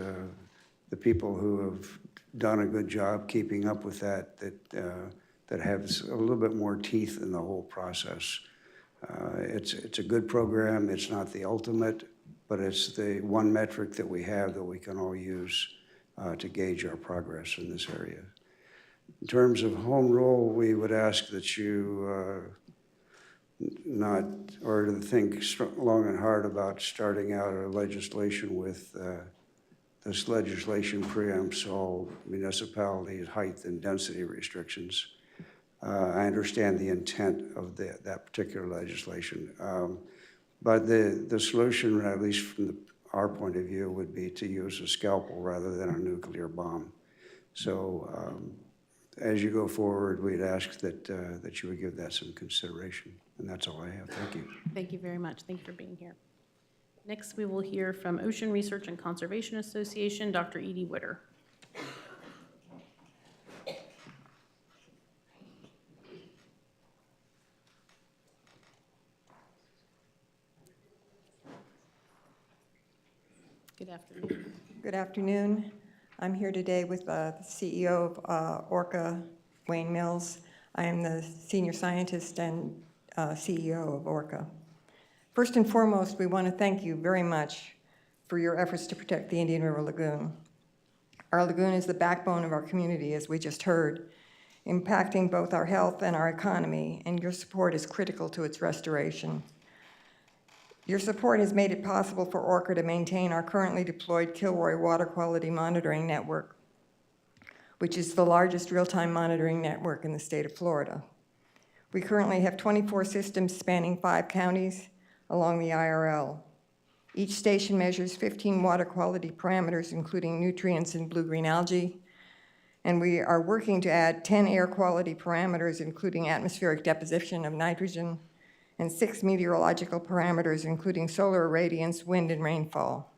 Speaker 19: the people who have done a good job keeping up with that have a little bit more teeth in the whole process. It's a good program. It's not the ultimate, but it's the one metric that we have that we can all use to gauge our progress in this area. In terms of home rule, we would ask that you not, or to think long and hard about starting out a legislation with this legislation preempts all municipalities' height and density restrictions. I understand the intent of that particular legislation, but the solution, at least from our point of view, would be to use a scalpel rather than a nuclear bomb. So as you go forward, we'd ask that you would give that some consideration. And that's all I have. Thank you.
Speaker 1: Thank you very much. Thank you for being here. Next, we will hear from Ocean Research and Conservation Association, Dr. Edie Witter. Good afternoon.
Speaker 20: Good afternoon. I'm here today with the CEO of Orca, Wayne Mills. I am the senior scientist and CEO of Orca. First and foremost, we want to thank you very much for your efforts to protect the Indian River Lagoon. Our lagoon is the backbone of our community, as we just heard, impacting both our health and our economy, and your support is critical to its restoration. Your support has made it possible for Orca to maintain our currently deployed Kilroy Water Quality Monitoring Network, which is the largest real-time monitoring network in the state of Florida. We currently have 24 systems spanning 5 counties along the IRL. Each station measures 15 water quality parameters, including nutrients and blue-green algae, And we are working to add 10 air quality parameters, including atmospheric deposition of nitrogen, and 6 meteorological parameters, including solar irradiance, wind, and rainfall.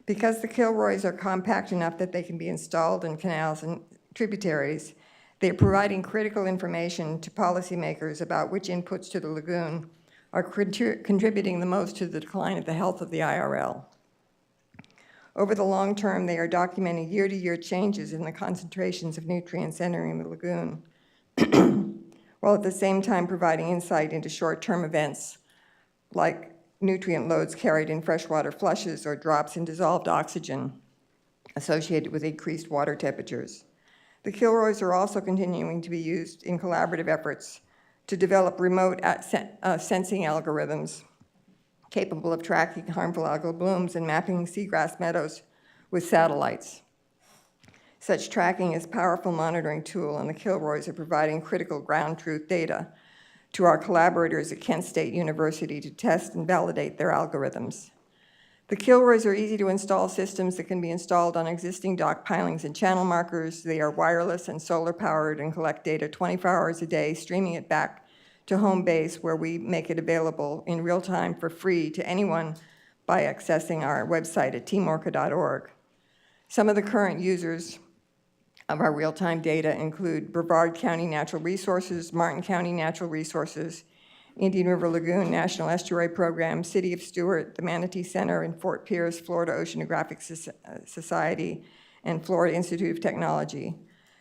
Speaker 20: Because the Kilroys are compact enough that they can be installed in canals and tributaries, they are providing critical information to policymakers about which inputs to the lagoon are contributing the most to the decline of the health of the IRL. Over the long term, they are documenting year-to-year changes in the concentrations of nutrients entering the lagoon, while at the same time providing insight into short-term events like nutrient loads carried in freshwater flushes or drops in dissolved oxygen associated with increased water temperatures. The Kilroys are also continuing to be used in collaborative efforts to develop remote sensing algorithms capable of tracking harmful algal blooms and mapping seagrass meadows with satellites. Such tracking is a powerful monitoring tool, and the Kilroys are providing critical ground truth data to our collaborators at Kent State University to test and validate their algorithms. The Kilroys are easy to install systems that can be installed on existing dock pilings and channel markers. They are wireless and solar powered and collect data 24 hours a day, streaming it back to home base, where we make it available in real time for free to anyone by accessing our website at teamorca.org. Some of the current users of our real-time data include Brevard County Natural Resources, Martin County Natural Resources, Indian River Lagoon National Estuary Program, City of Stuart, the Manatee Center in Fort Pierce, Florida Oceanographic Society, and Florida Institute of Technology,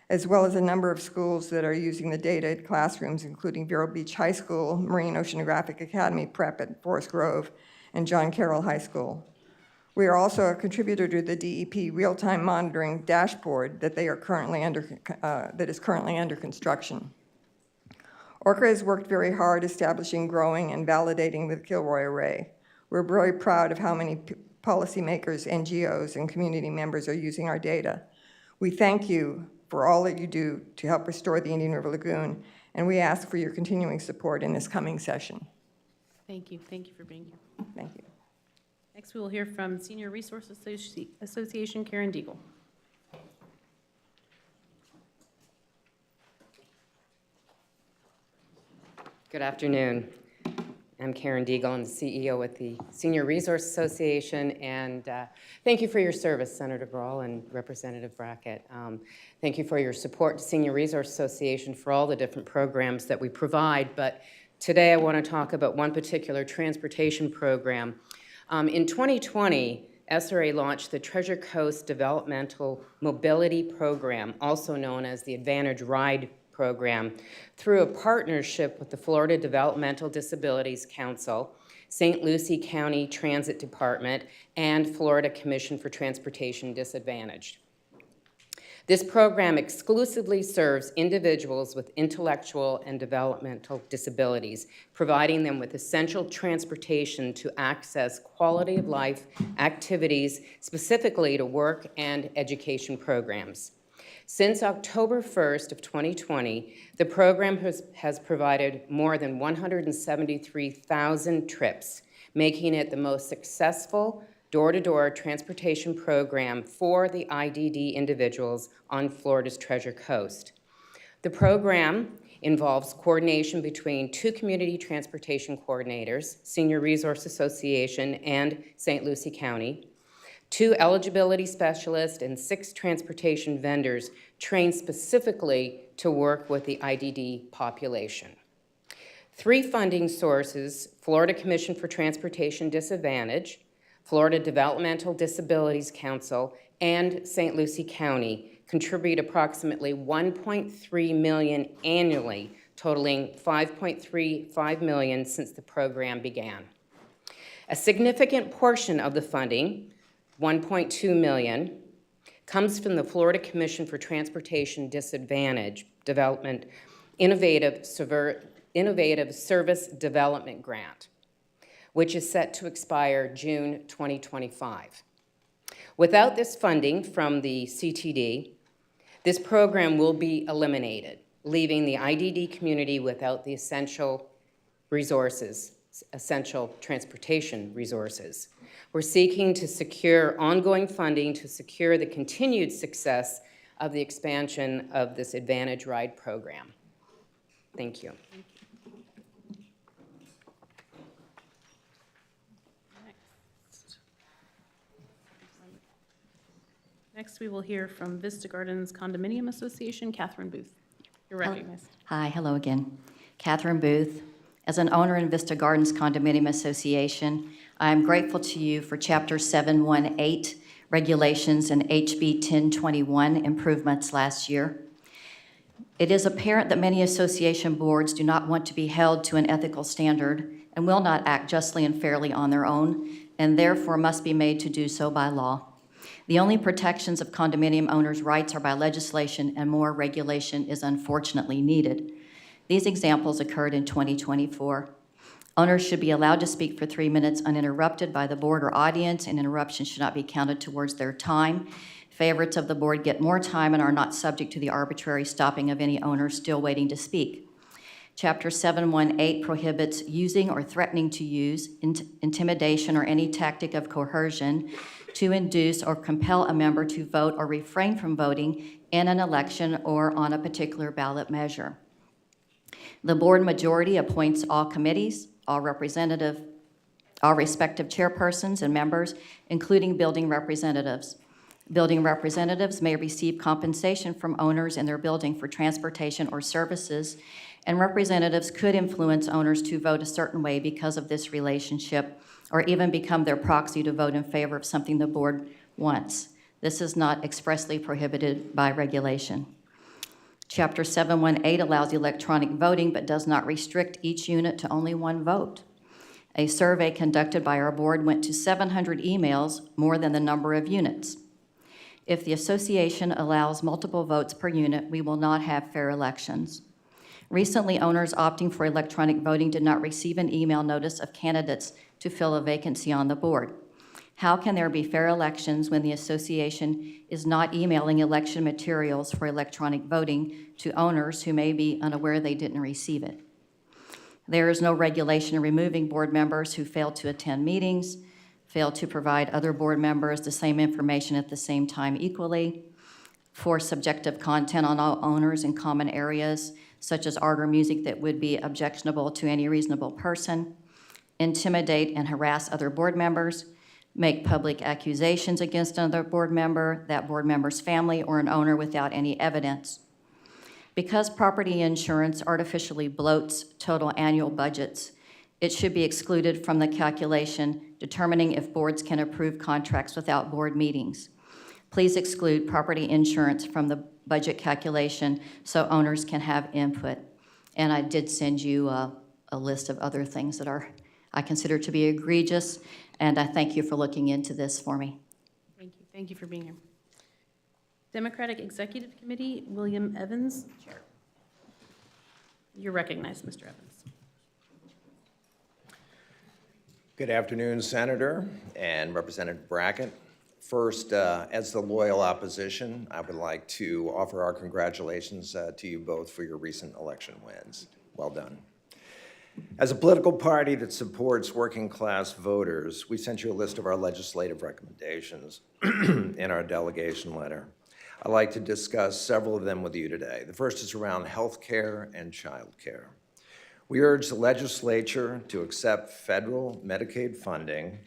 Speaker 20: as well as a number of schools that are using the data at classrooms, including Vero Beach High School, Marine Oceanographic Academy Prep at Forest Grove, and John Carroll High School. We are also a contributor to the DEP real-time monitoring dashboard that is currently under construction. Orca has worked very hard establishing, growing, and validating the Kilroy Array. We're very proud of how many policymakers, NGOs, and community members are using our data. We thank you for all that you do to help restore the Indian River Lagoon, and we ask for your continuing support in this coming session.
Speaker 1: Thank you. Thank you for being here.
Speaker 20: Thank you.
Speaker 1: Next, we will hear from Senior Resource Association, Karen Deagle.
Speaker 21: Good afternoon. I'm Karen Deagle. I'm the CEO at the Senior Resource Association, and thank you for your service, Senator Grall and Representative Brackett. Thank you for your support to Senior Resource Association for all the different programs that we provide, but today I want to talk about one particular transportation program. In 2020, SRA launched the Treasure Coast Developmental Mobility Program, also known as the Advantage Ride Program, through a partnership with the Florida Developmental Disabilities Council, St. Lucie County Transit Department, and Florida Commission for Transportation Disadvantaged. This program exclusively serves individuals with intellectual and developmental disabilities, providing them with essential transportation to access quality of life activities, specifically to work and education programs. Since October 1st of 2020, the program has provided more than 173,000 trips, making it the most successful door-to-door transportation program for the IDD individuals on Florida's Treasure Coast. The program involves coordination between 2 community transportation coordinators, Senior Resource Association and St. Lucie County, 2 eligibility specialists, and 6 transportation vendors trained specifically to work with the IDD population. 3 funding sources, Florida Commission for Transportation Disadvantaged, Florida Developmental Disabilities Council, and St. Lucie County contribute approximately $1.3 million annually, totaling $5.35 million since the program began. A significant portion of the funding, $1.2 million, comes from the Florida Commission for Transportation Disadvantaged Development Innovative Service Development Grant, which is set to expire June 2025. Without this funding from the CTD, this program will be eliminated, leaving the IDD community without the essential resources, essential transportation resources. We're seeking to secure ongoing funding to secure the continued success of the expansion of this Advantage Ride program. Thank you.
Speaker 1: Next, we will hear from Vista Gardens Condominium Association, Catherine Booth. You're recognized.
Speaker 18: Hi, hello again. Catherine Booth. As an owner in Vista Gardens Condominium Association, I am grateful to you for Chapter 718 regulations and HB 1021 improvements last year. It is apparent that many association boards do not want to be held to an ethical standard and will not act justly and fairly on their own, and therefore must be made to do so by law. The only protections of condominium owners' rights are by legislation, and more regulation is unfortunately needed. These examples occurred in 2024. Owners should be allowed to speak for 3 minutes uninterrupted by the board or audience, and interruptions should not be counted towards their time. Favorites of the board get more time and are not subject to the arbitrary stopping of any owner still waiting to speak. Chapter 718 prohibits using or threatening to use intimidation or any tactic of coercion to induce or compel a member to vote or refrain from voting in an election or on a particular ballot measure. The board majority appoints all committees, all respective chairpersons and members, including building representatives. Building representatives may receive compensation from owners in their building for transportation or services, and representatives could influence owners to vote a certain way because of this relationship, or even become their proxy to vote in favor of something the board wants. This is not expressly prohibited by regulation. Chapter 718 allows electronic voting but does not restrict each unit to only one vote. A survey conducted by our board went to 700 emails, more than the number of units. If the association allows multiple votes per unit, we will not have fair elections. Recently, owners opting for electronic voting did not receive an email notice of candidates to fill a vacancy on the board. How can there be fair elections when the association is not emailing election materials for electronic voting to owners who may be unaware they didn't receive it? There is no regulation removing board members who fail to attend meetings, fail to provide other board members the same information at the same time equally, force subjective content on all owners in common areas, such as art or music that would be objectionable to any reasonable person, intimidate and harass other board members, make public accusations against another board member, that board member's family, or an owner without any evidence. Because property insurance artificially bloats total annual budgets, it should be excluded from the calculation determining if boards can approve contracts without board meetings. Please exclude property insurance from the budget calculation so owners can have input. And I did send you a list of other things that I consider to be egregious, and I thank you for looking into this for me.
Speaker 1: Thank you. Thank you for being here. Democratic Executive Committee, William Evans, Chair. You're recognized, Mr. Evans.
Speaker 2: Good afternoon, Senator and Representative Brackett. First, as the loyal opposition, I would like to offer our congratulations to you both for your recent election wins. Well done. As a political party that supports working-class voters, we sent you a list of our legislative recommendations in our delegation letter. I'd like to discuss several of them with you today. The first is around health care and child care. We urge the legislature to accept federal Medicaid funding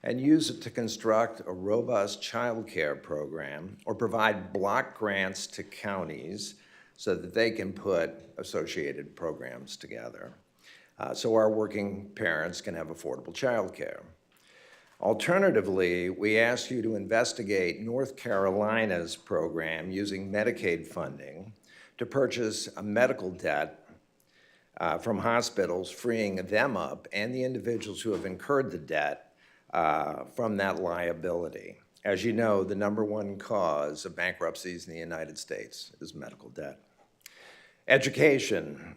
Speaker 2: and use it to construct a robust child care program or provide block grants to counties so that they can put associated programs together. So our working parents can have affordable child care. Alternatively, we ask you to investigate North Carolina's program using Medicaid funding to purchase a medical debt from hospitals, freeing them up and the individuals who have incurred the debt from that liability. As you know, the #1 cause of bankruptcies in the United States is medical debt. Education.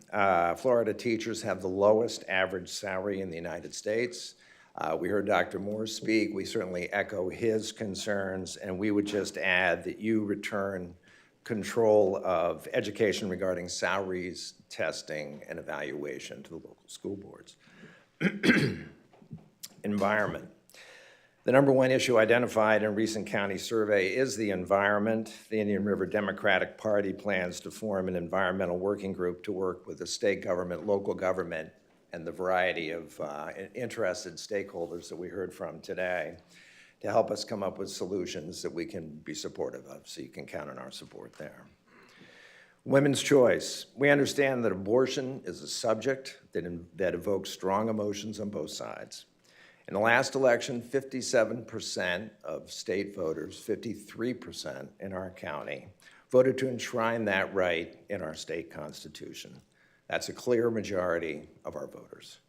Speaker 2: Florida teachers have the lowest average salary in the United States. We heard Dr. Moore speak. We certainly echo his concerns, and we would just add that you return control of education regarding salaries, testing, and evaluation to the local school boards. Environment. The number one issue identified in a recent county survey is the environment. The Indian River Democratic Party plans to form an environmental working group to work with the state government, local government, and the variety of interested stakeholders that we heard from today to help us come up with solutions that we can be supportive of, so you can count on our support there. Women's choice. We understand that abortion is a subject that evokes strong emotions on both sides. In the last election, 57% of state voters, 53% in our county, voted to enshrine that right in our state constitution. That's a clear majority of our voters.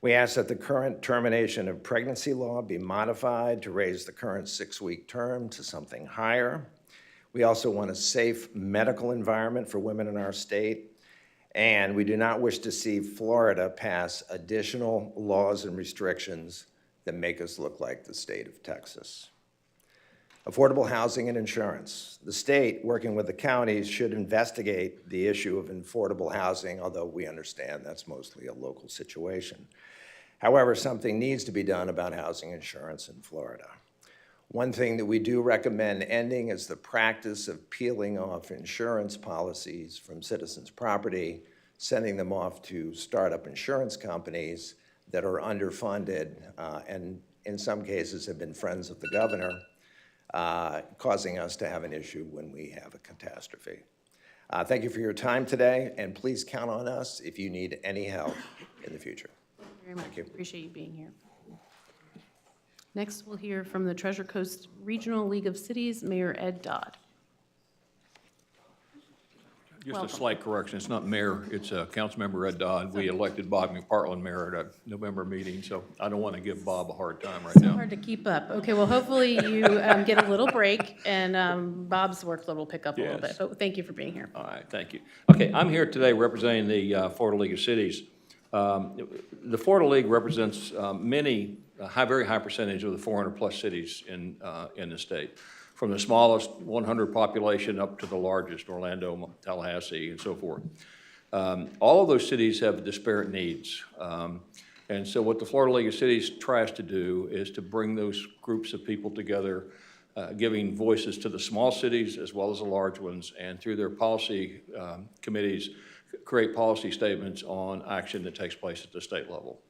Speaker 2: We ask that the current termination of pregnancy law be modified to raise the current 6-week term to something higher. We also want a safe medical environment for women in our state. And we do not wish to see Florida pass additional laws and restrictions that make us look like the state of Texas. Affordable housing and insurance. The state, working with the counties, should investigate the issue of affordable housing, although we understand that's mostly a local situation. However, something needs to be done about housing insurance in Florida. One thing that we do recommend ending is the practice of peeling off insurance policies from citizens' property, sending them off to startup insurance companies that are underfunded and in some cases have been friends of the governor, causing us to have an issue when we have a catastrophe. Thank you for your time today, and please count on us if you need any help in the future.
Speaker 1: Thank you very much. Appreciate you being here. Next, we'll hear from the Treasure Coast Regional League of Cities, Mayor Ed Dodd.
Speaker 3: Just
Speaker 1: Welcome.
Speaker 3: a slight correction. It's not mayor, it's Councilmember Ed Dodd. We elected Bob McPartland mayor at a November meeting, so I don't want to give Bob a hard time right now.
Speaker 1: Hard to keep up. Okay, well, hopefully you get a little break and Bob's workload will pick up a little bit.
Speaker 3: Yes.
Speaker 1: But thank you for being here.
Speaker 3: All right, thank you. Okay, I'm here today representing the Florida League of Cities. The Florida League represents very high percentage of the 400-plus cities in the state, from the smallest 100 population up to the largest, Orlando, Tallahassee, and so forth. All of those cities have disparate needs. And so what the Florida League of Cities tries to do is to bring those groups of people together, giving voices to the small cities as well as the large ones, and through their policy committees, create policy statements on action that takes place at the state level.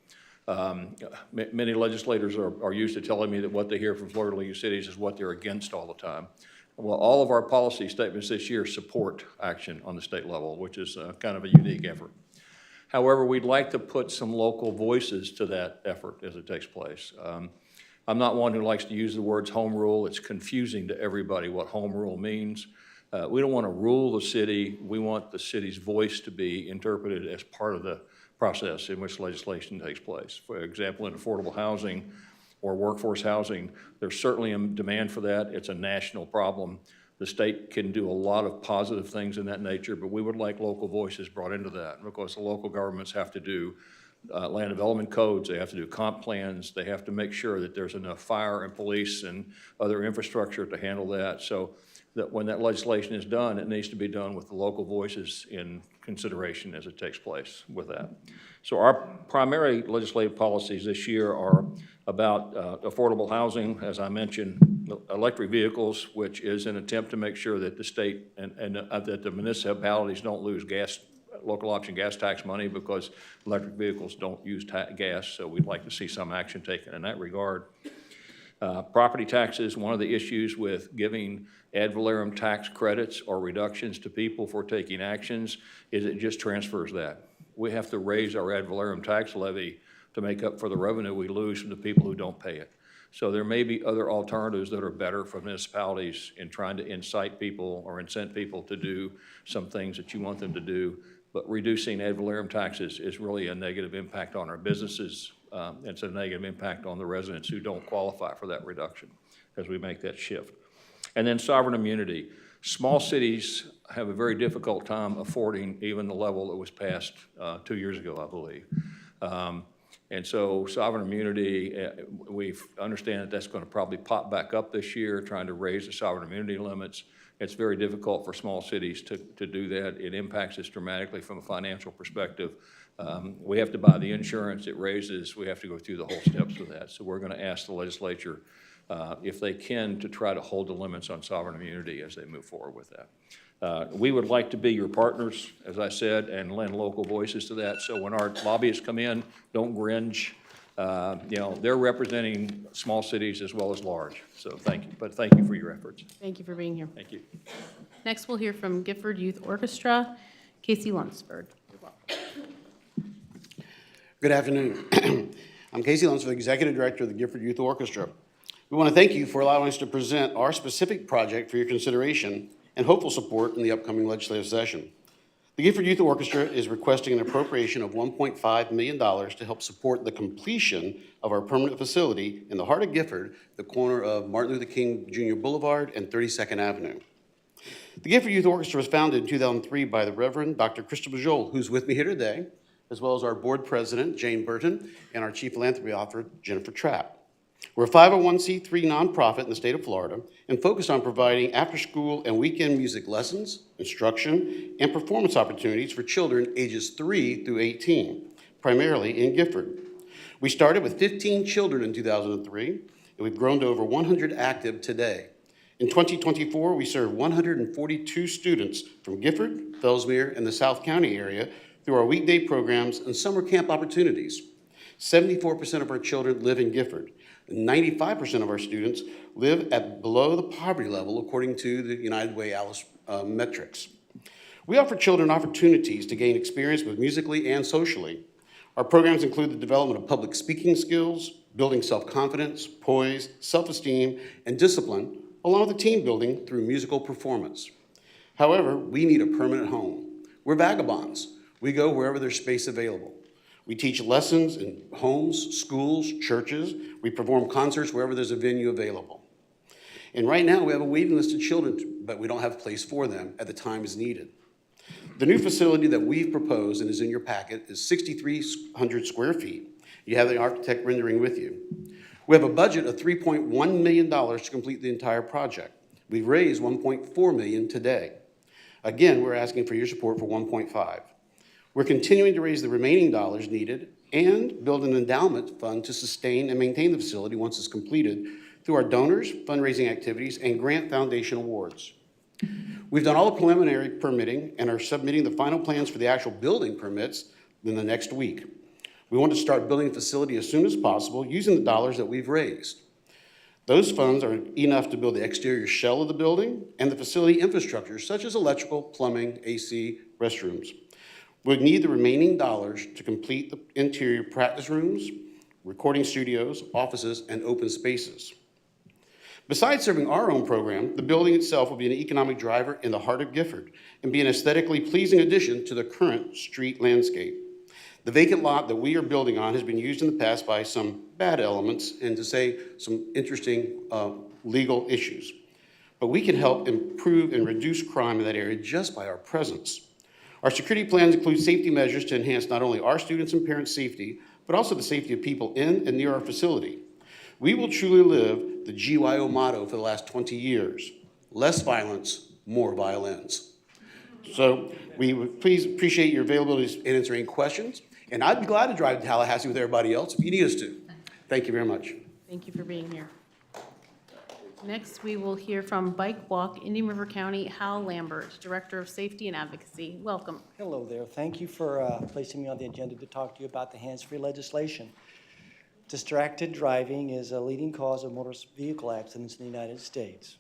Speaker 3: Many legislators are used to telling me that what they hear from Florida League of Cities is what they're against all the time. Well, all of our policy statements this year support action on the state level, which is kind of a unique effort. However, we'd like to put some local voices to that effort as it takes place. I'm not one who likes to use the words home rule. It's confusing to everybody what home rule means. We don't want to rule the city. We want the city's voice to be interpreted as part of the process in which legislation takes place. For example, in affordable housing or workforce housing, there's certainly a demand for that. It's a national problem. The state can do a lot of positive things in that nature, but we would like local voices brought into that, because the local governments have to do land development codes, they have to do comp plans, they have to make sure that there's enough fire and police and other infrastructure to handle that. So that when that legislation is done, it needs to be done with the local voices in consideration as it takes place with that. So our primary legislative policies this year are about affordable housing, as I mentioned, electric vehicles, which is an attempt to make sure that the state and that the municipalities don't lose local option gas tax money, because electric vehicles don't use gas, so we'd like to see some action taken in that regard. Property taxes, one of the issues with giving ad valorem tax credits or reductions to people for taking actions is it just transfers that. We have to raise our ad valorem tax levy to make up for the revenue we lose from the people who don't pay it. So there may be other alternatives that are better for municipalities in trying to incite people or incent people to do some things that you want them to do. But reducing ad valorem taxes is really a negative impact on our businesses. It's a negative impact on the residents who don't qualify for that reduction as we make that shift. And then sovereign immunity. Small cities have a very difficult time affording even the level that was passed 2 years ago, I believe. And so sovereign immunity, we understand that that's going to probably pop back up this year, trying to raise the sovereign immunity limits. It's very difficult for small cities to do that. It impacts us dramatically from a financial perspective. We have to buy the insurance it raises. We have to go through the whole steps of that. So we're going to ask the legislature, if they can, to try to hold the limits on sovereign immunity as they move forward with that. We would like to be your partners, as I said, and lend local voices to that. So when our lobbyists come in, don't gringe. You know, they're representing small cities as well as large. So thank you. But thank you for your efforts.
Speaker 1: Thank you for being here.
Speaker 3: Thank you.
Speaker 1: Next, we'll hear from Gifford Youth Orchestra, Casey Lunsford. You're welcome.
Speaker 5: Good afternoon. I'm Casey Lunsford, Executive Director of the Gifford Youth Orchestra. We want to thank you for allowing us to present our specific project for your consideration and hopeful support in the upcoming legislative session. The Gifford Youth Orchestra is requesting an appropriation of $1.5 million to help support the completion of our permanent facility in the heart of Gifford, the corner of Martin Luther King Jr. Boulevard and 32nd Avenue. The Gifford Youth Orchestra was founded in 2003 by the Reverend Dr. Christopher Joel, who's with me here today, as well as our board president, Jane Burton, and our chief philanthropy officer, Jennifer Trapp. We're a 501c3 nonprofit in the state of Florida and focused on providing after-school and weekend music lessons, instruction, and performance opportunities for children ages 3 through 18, primarily in Gifford. We started with 15 children in 2003, and we've grown to over 100 active today. In 2024, we serve 142 students from Gifford, Fellsmere, and the South County area through our weekday programs and summer camp opportunities. 74% of our children live in Gifford. 95% of our students live at below the poverty level, according to the United Way Alice metrics. We offer children opportunities to gain experience both musically and socially. Our programs include the development of public speaking skills, building self-confidence, poise, self-esteem, and discipline, along with the team building through musical performance. However, we need a permanent home. We're vagabonds. We go wherever there's space available. We teach lessons in homes, schools, churches. We perform concerts wherever there's a venue available. And right now, we have a waiting list of children, but we don't have a place for them at the time is needed. The new facility that we've proposed and is in your packet is 6,300 square feet. You have the architect rendering with you. We have a budget of $3.1 million to complete the entire project. We've raised $1.4 million today. Again, we're asking for your support for $1.5. We're continuing to raise the remaining dollars needed and build an endowment fund to sustain and maintain the facility once it's completed through our donors, fundraising activities, and grant foundation awards. We've done all the preliminary permitting and are submitting the final plans for the actual building permits in the next week. We want to start building the facility as soon as possible using the dollars that we've raised. Those funds are enough to build the exterior shell of the building and the facility infrastructure, such as electrical, plumbing, AC, restrooms. We need the remaining dollars to complete the interior practice rooms, recording studios, offices, and open spaces. Besides serving our own program, the building itself will be an economic driver in the heart of Gifford and be an aesthetically pleasing addition to the current street landscape. The vacant lot that we are building on has been used in the past by some bad elements and, to say, some interesting legal issues. But we can help improve and reduce crime in that area just by our presence. Our security plans include safety measures to enhance not only our students' and parents' safety, but also the safety of people in and near our facility. We will truly live the GYO motto for the last 20 years: less violence, more violins. So we would please appreciate your availability in answering questions, and I'd be glad to drive to Tallahassee with everybody else if you need us to. Thank you very much.
Speaker 1: Thank you for being here. Next, we will hear from Bike Walk, Indian River County, Hal Lambert, Director of Safety and Advocacy. Welcome.
Speaker 22: Hello there. Thank you for placing me on the agenda to talk to you about the hands-free legislation. Distracted driving is a leading cause of motor vehicle accidents in the United States.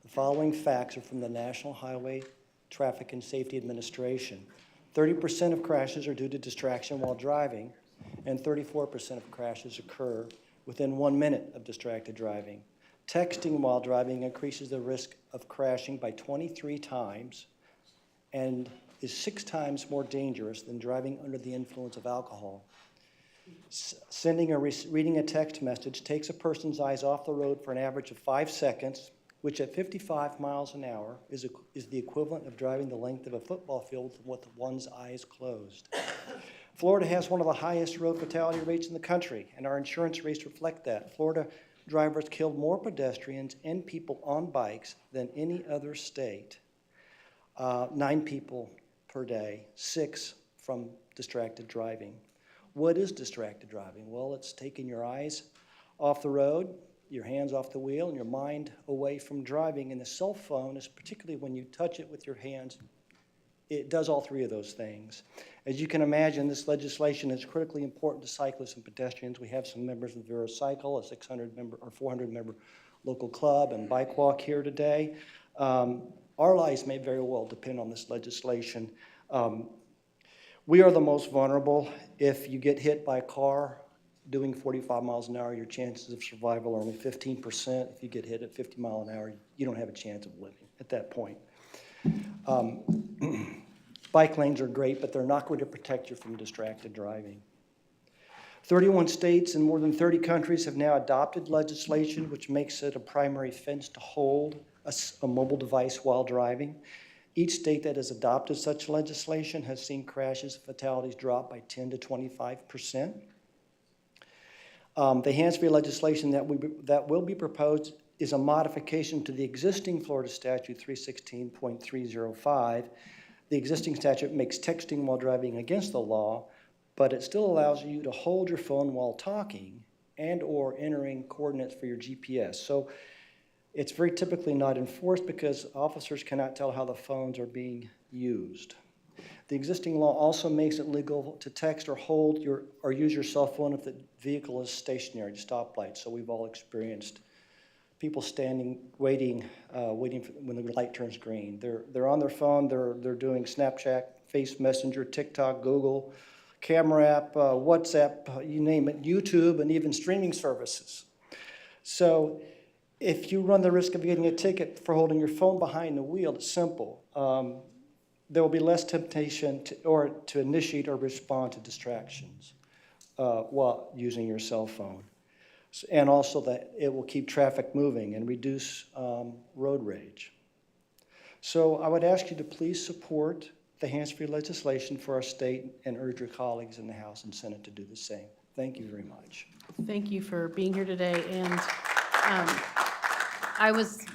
Speaker 22: The following facts are from the National Highway Traffic and Safety Administration. 30% of crashes are due to distraction while driving, and 34% of crashes occur within 1 minute of distracted driving. Texting while driving increases the risk of crashing by 23 times and is 6 times more dangerous than driving under the influence of alcohol. Sending or reading a text message takes a person's eyes off the road for an average of 5 seconds, which at 55 miles an hour is the equivalent of driving the length of a football field with one's eyes closed. Florida has one of the highest road fatality rates in the country, and our insurance rates reflect that. Florida drivers killed more pedestrians and people on bikes than any other state. 9 people per day, 6 from distracted driving. What is distracted driving? Well, it's taking your eyes off the road, your hands off the wheel, and your mind away from driving. And the cell phone is particularly when you touch it with your hands, it does all 3 of those things. As you can imagine, this legislation is critically important to cyclists and pedestrians. We have some members of Vero Cycle, a 600-member or 400-member local club, and Bike Walk here today. Our lives may very well depend on this legislation. We are the most vulnerable. If you get hit by a car doing 45 miles an hour, your chances of survival are only 15%. If you get hit at 50 miles an hour, you don't have a chance of living at that point. Bike lanes are great, but they're not going to protect you from distracted driving. 31 states and more than 30 countries have now adopted legislation which makes it a primary offense to hold a mobile device while driving. Each state that has adopted such legislation has seen crashes and fatalities drop by 10 to 25%. The hands-free legislation that will be proposed is a modification to the existing Florida statute 316.305. The existing statute makes texting while driving against the law, but it still allows you to hold your phone while talking and or entering coordinates for your GPS. So it's very typically not enforced because officers cannot tell how the phones are being used. The existing law also makes it legal to text or hold or use your cell phone if the vehicle is stationary at stoplights. So we've all experienced people standing, waiting for when the light turns green. They're on their phone. They're doing Snapchat, Face Messenger, TikTok, Google, Camera app, WhatsApp, you name it, YouTube, and even streaming services. So if you run the risk of getting a ticket for holding your phone behind the wheel, it's simple. There will be less temptation to initiate or respond to distractions while using your cell phone. And also that it will keep traffic moving and reduce road rage. So I would ask you to please support the hands-free legislation for our state and urge your colleagues in the House and Senate to do the same. Thank you very much.
Speaker 1: Thank you for being here today. And I was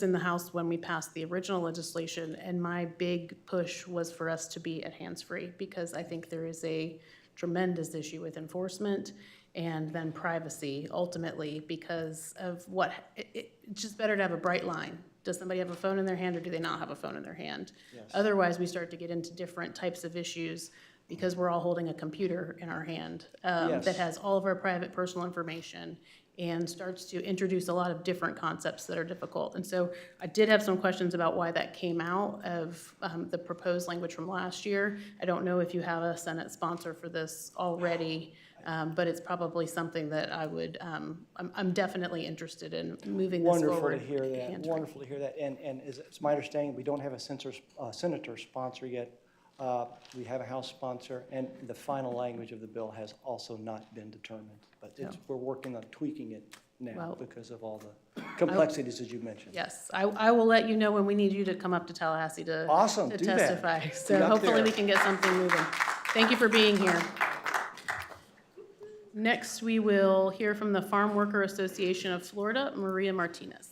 Speaker 1: in the House when we passed the original legislation, and my big push was for us to be at hands-free because I think there is a tremendous issue with enforcement and then privacy ultimately because of it's just better to have a bright line. Does somebody have a phone in their hand or do they not have a phone in their hand?
Speaker 22: Yes.
Speaker 1: Otherwise, we start to get into different types of issues because we're all holding a computer in our hand
Speaker 22: Yes.
Speaker 1: that has all of our private personal information and starts to introduce a lot of different concepts that are difficult. And so I did have some questions about why that came out of the proposed language from last year. I don't know if you have a Senate sponsor for this already, but it's probably something that I would, I'm definitely interested in moving this forward.
Speaker 22: Wonderful to hear that. Wonderful to hear that. And it's my understanding we don't have a senator sponsor yet. We have a House sponsor, and the final language of the bill has also not been determined. But we're working on tweaking it now because of all the complexities, as you mentioned.
Speaker 1: Yes, I will let you know when we need you to come up to Tallahassee to
Speaker 22: Awesome,
Speaker 1: to
Speaker 22: do that.
Speaker 1: testify. So
Speaker 22: Be up
Speaker 1: hopefully
Speaker 22: there.
Speaker 1: we can get something moving. Thank you for being here. Next, we will hear from the Farm Worker Association of Florida, Maria Martinez.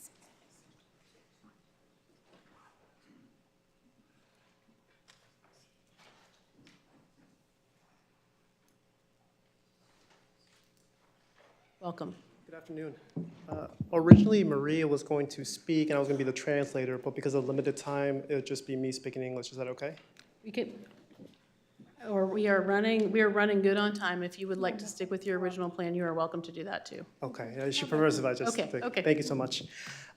Speaker 1: Welcome.
Speaker 6: Good afternoon. Originally, Maria was going to speak, and I was going to be the translator, but because of limited time, it would just be me speaking English. Is that okay?
Speaker 1: We could, or we are running good on time. If you would like to stick with your original plan, you are welcome to do that too.
Speaker 6: Okay. She prefers if I just
Speaker 1: Okay, okay.
Speaker 6: Thank you so much.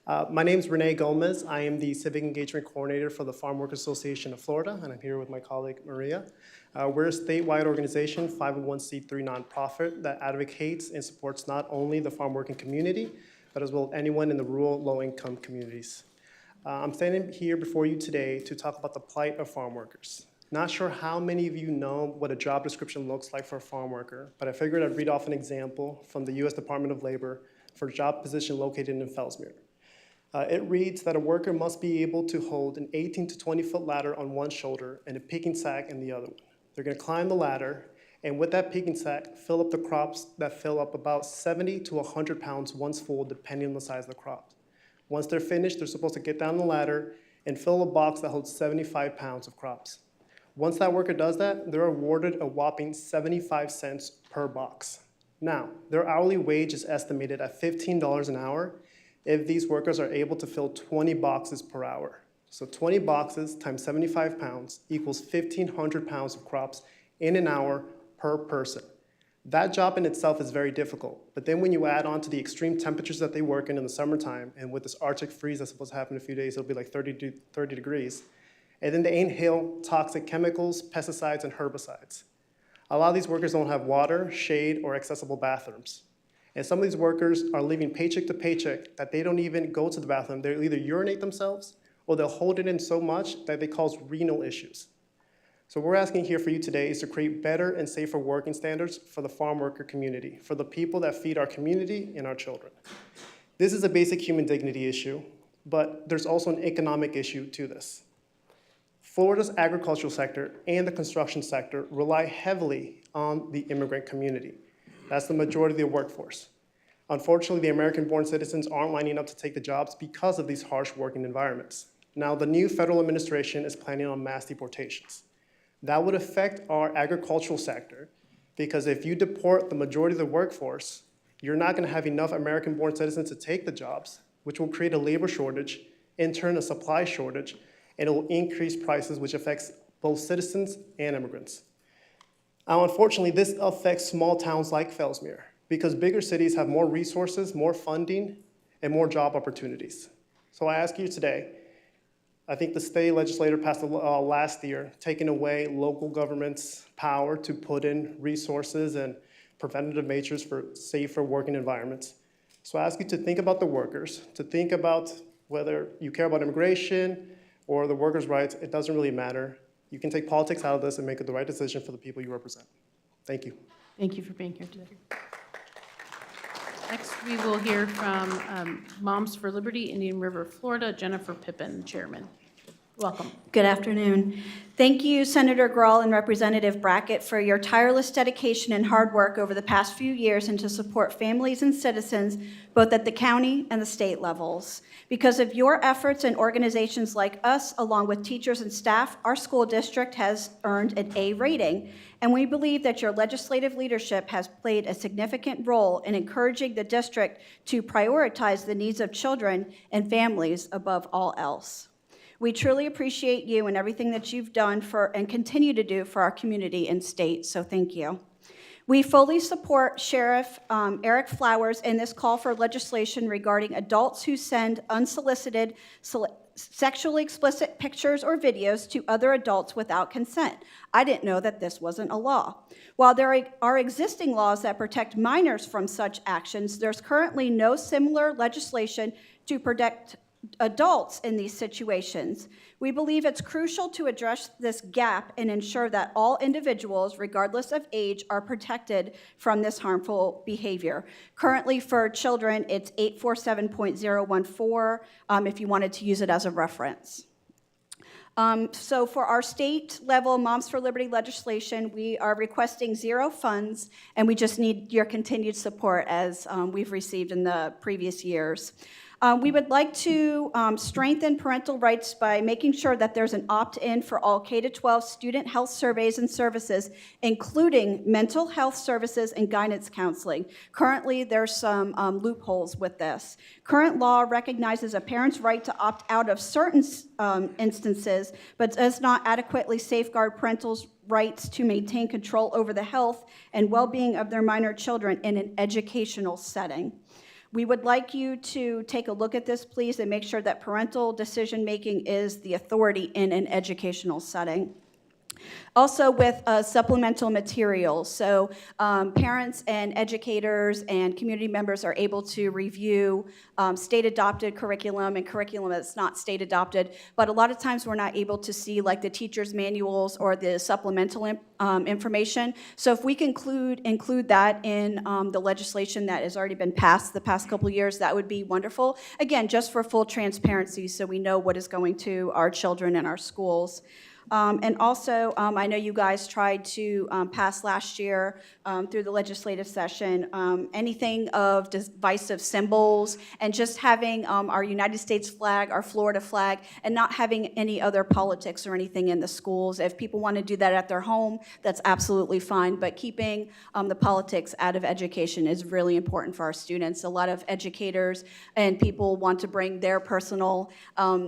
Speaker 6: My name is Renee Gomez. I am the Civic Engagement Coordinator for the Farm Workers Association of Florida, and I'm here with my colleague, Maria. We're a statewide organization, 501c3 nonprofit that advocates and supports not only the farm working community, but as well anyone in the rural low-income communities. I'm standing here before you today to talk about the plight of farm workers. Not sure how many of you know what a job description looks like for a farm worker, but I figured I'd read off an example from the U.S. Department of Labor for a job position located in Fellsmere. It reads that a worker must be able to hold an 18 to 20 foot ladder on one shoulder and a picking sack in the other one. They're going to climb the ladder, and with that picking sack, fill up the crops that fill up about 70 to 100 pounds once full, depending on the size of the crop. Once they're finished, they're supposed to get down the ladder and fill a box that holds 75 pounds of crops. Once that worker does that, they're awarded a whopping 75 cents per box. Now, their hourly wage is estimated at $15 an hour if these workers are able to fill 20 boxes per hour. So 20 boxes times 75 pounds equals 1,500 pounds of crops in an hour per person. That job in itself is very difficult, but then when you add on to the extreme temperatures that they work in the summertime, and with this Arctic freeze that's supposed to happen in a few days, it'll be like 30 degrees, and then they inhale toxic chemicals, pesticides, and herbicides. A lot of these workers don't have water, shade, or accessible bathrooms. And some of these workers are living paycheck to paycheck that they don't even go to the bathroom. They'll either urinate themselves or they'll hold it in so much that they cause renal issues. So what we're asking here for you today is to create better and safer working standards for the farm worker community, for the people that feed our community and our children. This is a basic human dignity issue, but there's also an economic issue to this. Florida's agricultural sector and the construction sector rely heavily on the immigrant community. That's the majority of the workforce. Unfortunately, the American-born citizens aren't lining up to take the jobs because of these harsh working environments. Now, the new federal administration is planning on mass deportations. That would affect our agricultural sector because if you deport the majority of the workforce, you're not going to have enough American-born citizens to take the jobs, which will create a labor shortage, in turn a supply shortage, and it will increase prices, which affects both citizens and immigrants. Now, unfortunately, this affects small towns like Fellsmere because bigger cities have more resources, more funding, and more job opportunities. So I ask you today, I think the state legislature passed a law last year taking away local government's power to put in resources and preventative measures for safer working environments. So I ask you to think about the workers, to think about whether you care about immigration or the workers' rights. It doesn't really matter. You can take politics out of this and make it the right decision for the people you represent. Thank you.
Speaker 1: Thank you for being here today. Next, we will hear from Moms for Liberty, Indian River, Florida, Jennifer Pippin, Chairman. Welcome.
Speaker 7: Good afternoon. Thank you, Senator Grall and Representative Brackett, for your tireless dedication and hard work over the past few years and to support families and citizens both at the county and the state levels. Because of your efforts and organizations like us, along with teachers and staff, our school district has earned an A rating. And we believe that your legislative leadership has played a significant role in encouraging the district to prioritize the needs of children and families above all else. We truly appreciate you and everything that you've done for and continue to do for our community and state, so thank you. We fully support Sheriff Eric Flowers in this call for legislation regarding adults who send unsolicited, sexually explicit pictures or videos to other adults without consent. I didn't know that this wasn't a law. While there are existing laws that protect minors from such actions, there's currently no similar legislation to protect adults in these situations. We believe it's crucial to address this gap and ensure that all individuals, regardless of age, are protected from this harmful behavior. Currently, for children, it's 847.014, if you wanted to use it as a reference. So for our state level Moms for Liberty legislation, we are requesting 0 funds, and we just need your continued support as we've received in the previous years. We would like to strengthen parental rights by making sure that there's an opt-in for all K-12 student health surveys and services, including mental health services and guidance counseling. Currently, there's some loopholes with this. Current law recognizes a parent's right to opt out of certain instances, but does not adequately safeguard parental's rights to maintain control over the health and well-being of their minor children in an educational setting. We would like you to take a look at this, please, and make sure that parental decision-making is the authority in an educational setting. Also with supplemental materials, so parents and educators and community members are able to review state-adopted curriculum and curriculum that's not state-adopted, but a lot of times we're not able to see like the teacher's manuals or the supplemental information. So if we can include that in the legislation that has already been passed the past couple of years, that would be wonderful. Again, just for full transparency so we know what is going to our children and our schools. And also, I know you guys tried to pass last year through the legislative session, anything of divisive symbols and just having our United States flag, our Florida flag, and not having any other politics or anything in the schools. If people want to do that at their home, that's absolutely fine, but keeping the politics out of education is really important for our students. A lot of educators and people want to bring their personal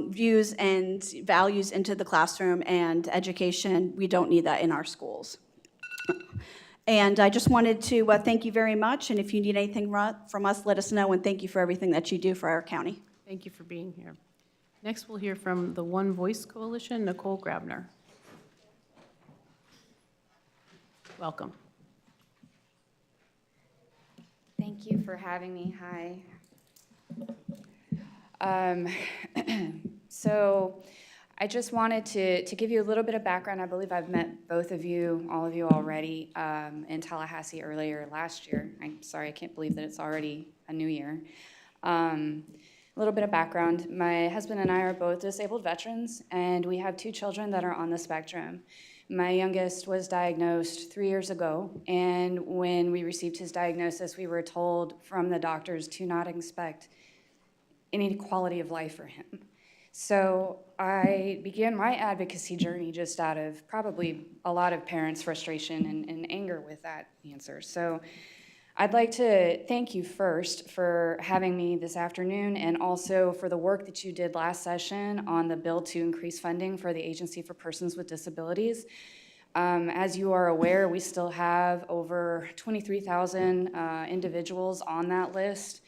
Speaker 7: views and values into the classroom, and education, we don't need that in our schools. And I just wanted to thank you very much, and if you need anything from us, let us know, and thank you for everything that you do for our county.
Speaker 1: Thank you for being here. Next, we'll hear from the One Voice Coalition, Nicole Grabner. Welcome.
Speaker 8: Thank you for having me. Hi. So I just wanted to give you a little bit of background. I believe I've met both of you, all of you already, in Tallahassee earlier last year. I'm sorry, I can't believe that it's already a new year. A little bit of background. My husband and I are both disabled veterans, and we have 2 children that are on the spectrum. My youngest was diagnosed 3 years ago, and when we received his diagnosis, we were told from the doctors to not expect any quality of life for him. So I began my advocacy journey just out of probably a lot of parents' frustration and anger with that answer. So I'd like to thank you first for having me this afternoon, and also for the work that you did last session on the bill to increase funding for the Agency for Persons with Disabilities. As you are aware, we still have over 23,000 individuals on that list.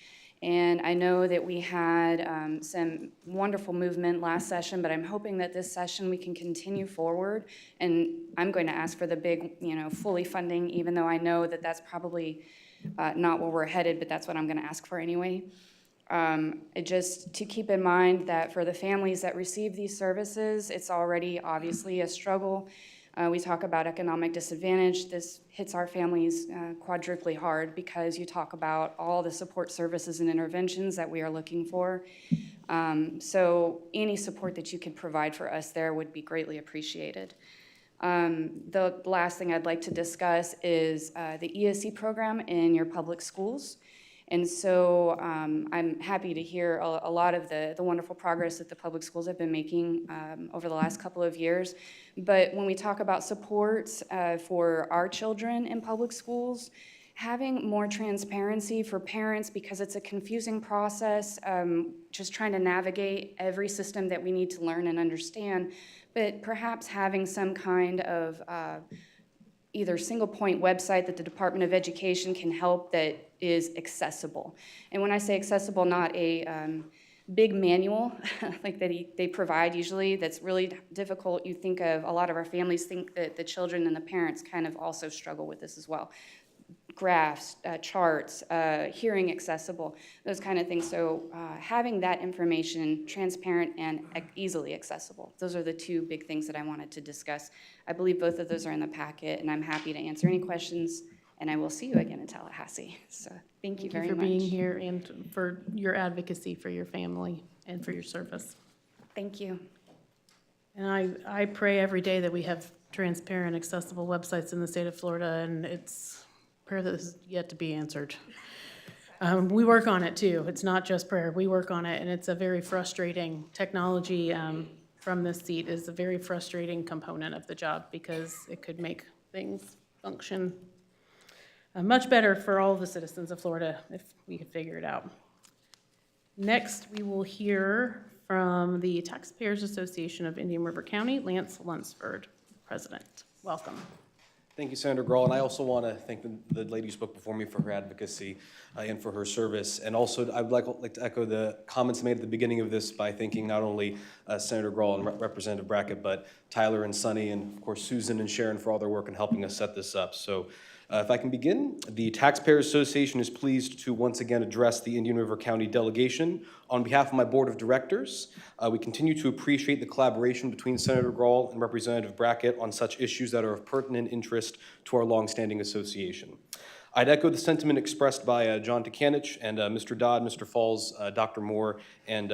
Speaker 8: And I know that we had some wonderful movement last session, but I'm hoping that this session we can continue forward. And I'm going to ask for the big, fully funding, even though I know that that's probably not where we're headed, but that's what I'm going to ask for anyway. Just to keep in mind that for the families that receive these services, it's already obviously a struggle. We talk about economic disadvantage. This hits our families quadruply hard, because you talk about all the support services and interventions that we are looking for. So any support that you could provide for us there would be greatly appreciated. The last thing I'd like to discuss is the ESC program in your public schools. And so I'm happy to hear a lot of the wonderful progress that the public schools have been making over the last couple of years. But when we talk about supports for our children in public schools, having more transparency for parents, because it's a confusing process, just trying to navigate every system that we need to learn and understand, but perhaps having some kind of either single point website that the Department of Education can help that is accessible. And when I say accessible, not a big manual like that they provide usually that's really difficult. You think of a lot of our families think that the children and the parents kind of also struggle with this as well. Graphs, charts, hearing accessible, those kind of things. So having that information transparent and easily accessible. Those are the 2 big things that I wanted to discuss. I believe both of those are in the packet, and I'm happy to answer any questions, and I will see you again in Tallahassee. So thank you very much.
Speaker 1: Thank you for being here and for your advocacy for your family and for your service.
Speaker 8: Thank you.
Speaker 1: And I pray every day that we have transparent, accessible websites in the state of Florida, and it's prayer that is yet to be answered. We work on it too. It's not just prayer. We work on it, and it's a very frustrating technology. From this seat is a very frustrating component of the job, because it could make things function much better for all of the citizens of Florida if we could figure it out. Next, we will hear from the Taxpayers Association of Indian River County, Lance Lunsford, President. Welcome.
Speaker 9: Thank you, Senator Grall, and I also want to thank the lady who spoke before me for her advocacy and for her service. And also, I would like to echo the comments made at the beginning of this by thanking not only Senator Grall and Representative Brackett, but Tyler and Sonny, and of course Susan and Sharon for all their work in helping us set this up. So if I can begin, the Taxpayers Association is pleased to once again address the Indian River County delegation. On behalf of my board of directors, we continue to appreciate the collaboration between Senator Grall and Representative Brackett on such issues that are of pertinent interest to our longstanding association. I'd echo the sentiment expressed by John Tikanich and Mr. Dodd, Mr. Falls, Dr. Moore, and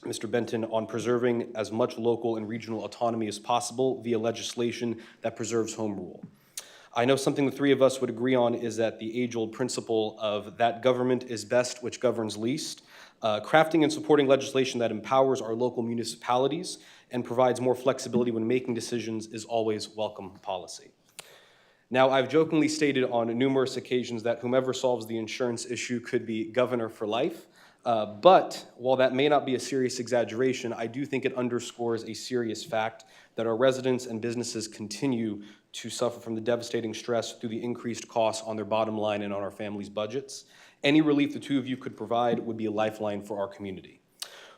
Speaker 9: Mr. Benton, on preserving as much local and regional autonomy as possible via legislation that preserves home rule. I know something the three of us would agree on is that the age-old principle of that government is best which governs least. Crafting and supporting legislation that empowers our local municipalities and provides more flexibility when making decisions is always welcome policy. Now, I've jokingly stated on numerous occasions that whomever solves the insurance issue could be governor for life. But while that may not be a serious exaggeration, I do think it underscores a serious fact that our residents and businesses continue to suffer from the devastating stress through the increased costs on their bottom line and on our families' budgets. Any relief the two of you could provide would be a lifeline for our community.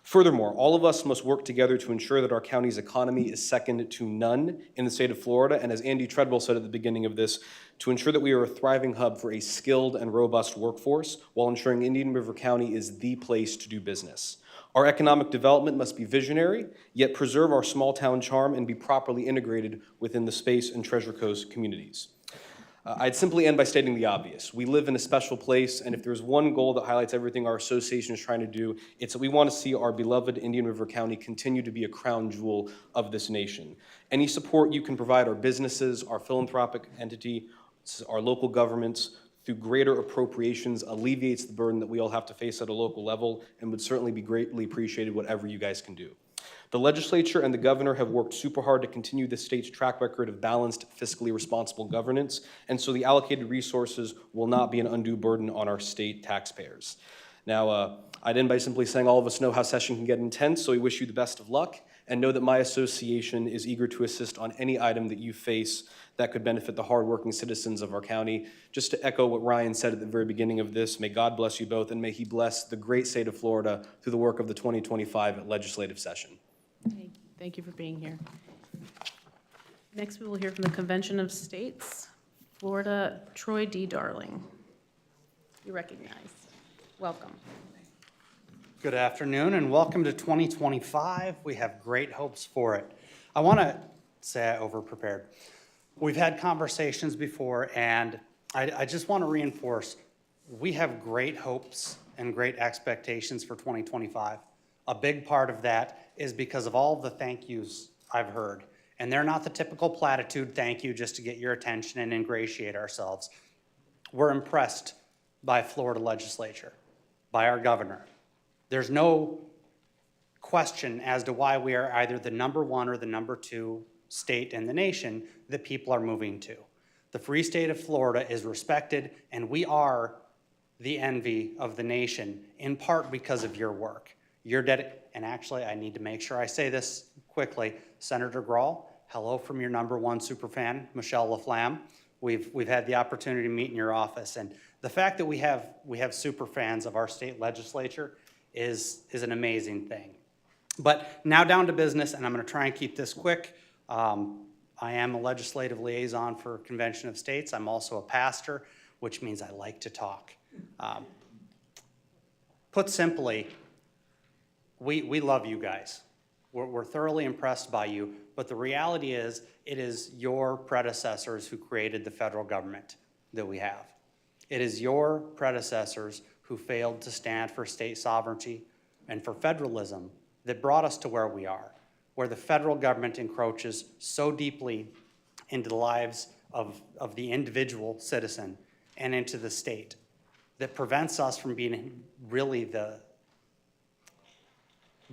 Speaker 9: Furthermore, all of us must work together to ensure that our county's economy is second to none in the state of Florida, and as Andy Treadwell said at the beginning of this, to ensure that we are a thriving hub for a skilled and robust workforce while ensuring Indian River County is the place to do business. Our economic development must be visionary, yet preserve our small town charm and be properly integrated within the Space and Treasure Coast communities. I'd simply end by stating the obvious. We live in a special place, and if there's one goal that highlights everything our association is trying to do, it's that we want to see our beloved Indian River County continue to be a crown jewel of this nation. Any support you can provide our businesses, our philanthropic entity, our local governments, through greater appropriations alleviates the burden that we all have to face at a local level and would certainly be greatly appreciated whatever you guys can do. The legislature and the governor have worked super hard to continue the state's track record of balanced, fiscally responsible governance, and so the allocated resources will not be an undue burden on our state taxpayers. Now, I'd end by simply saying all of us know how session can get intense, so we wish you the best of luck, and know that my association is eager to assist on any item that you face that could benefit the hardworking citizens of our county. Just to echo what Ryan said at the very beginning of this, may God bless you both, and may he bless the great state of Florida through the work of the 2025 legislative session.
Speaker 1: Thank you for being here. Next, we will hear from the Convention of States, Florida, Troy D. Darling. You recognize. Welcome.
Speaker 10: Good afternoon and welcome to 2025. We have great hopes for it. I want to say I overprepared. We've had conversations before and I just want to reinforce, we have great hopes and great expectations for 2025. A big part of that is because of all the thank yous I've heard. And they're not the typical platitude thank you just to get your attention and ingratiate ourselves. We're impressed by Florida legislature, by our governor. There's no question as to why we are either the #1 or the #2 state in the nation that people are moving to. The free state of Florida is respected, and we are the envy of the nation, in part because of your work. And actually, I need to make sure I say this quickly. Senator Grall, hello from your #1 superfan, Michelle LaFlamme. We've had the opportunity to meet in your office, and the fact that we have super fans of our state legislature is an amazing thing. But now down to business, and I'm going to try and keep this quick. I am a legislative liaison for Convention of States. I'm also a pastor, which means I like to talk. Put simply, we love you guys. We're thoroughly impressed by you, but the reality is it is your predecessors who created the federal government that we have. It is your predecessors who failed to stand for state sovereignty and for federalism that brought us to where we are, where the federal government encroaches so deeply into the lives of the individual citizen and into the state that prevents us from being really the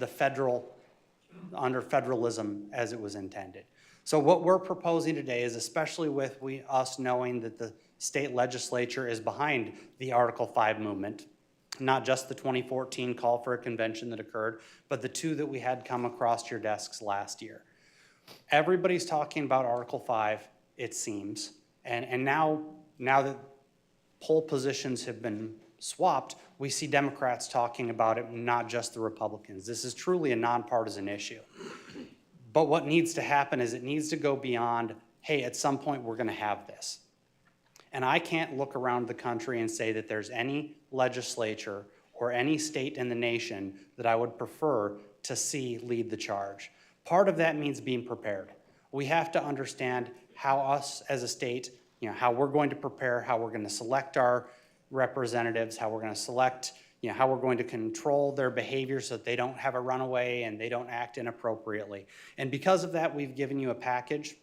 Speaker 10: federal, under federalism as it was intended. So what we're proposing today is, especially with us knowing that the state legislature is behind the Article 5 movement, not just the 2014 call for a convention that occurred, but the two that we had come across your desks last year. Everybody's talking about Article 5, it seems, and now that poll positions have been swapped, we see Democrats talking about it, not just the Republicans. This is truly a nonpartisan issue. But what needs to happen is it needs to go beyond, hey, at some point we're going to have this. And I can't look around the country and say that there's any legislature or any state in the nation that I would prefer to see lead the charge. Part of that means being prepared. We have to understand how us as a state, how we're going to prepare, how we're going to select our representatives, how we're going to select, how we're going to control their behavior so that they don't have a runaway and they don't act inappropriately. And because of that, we've given you a package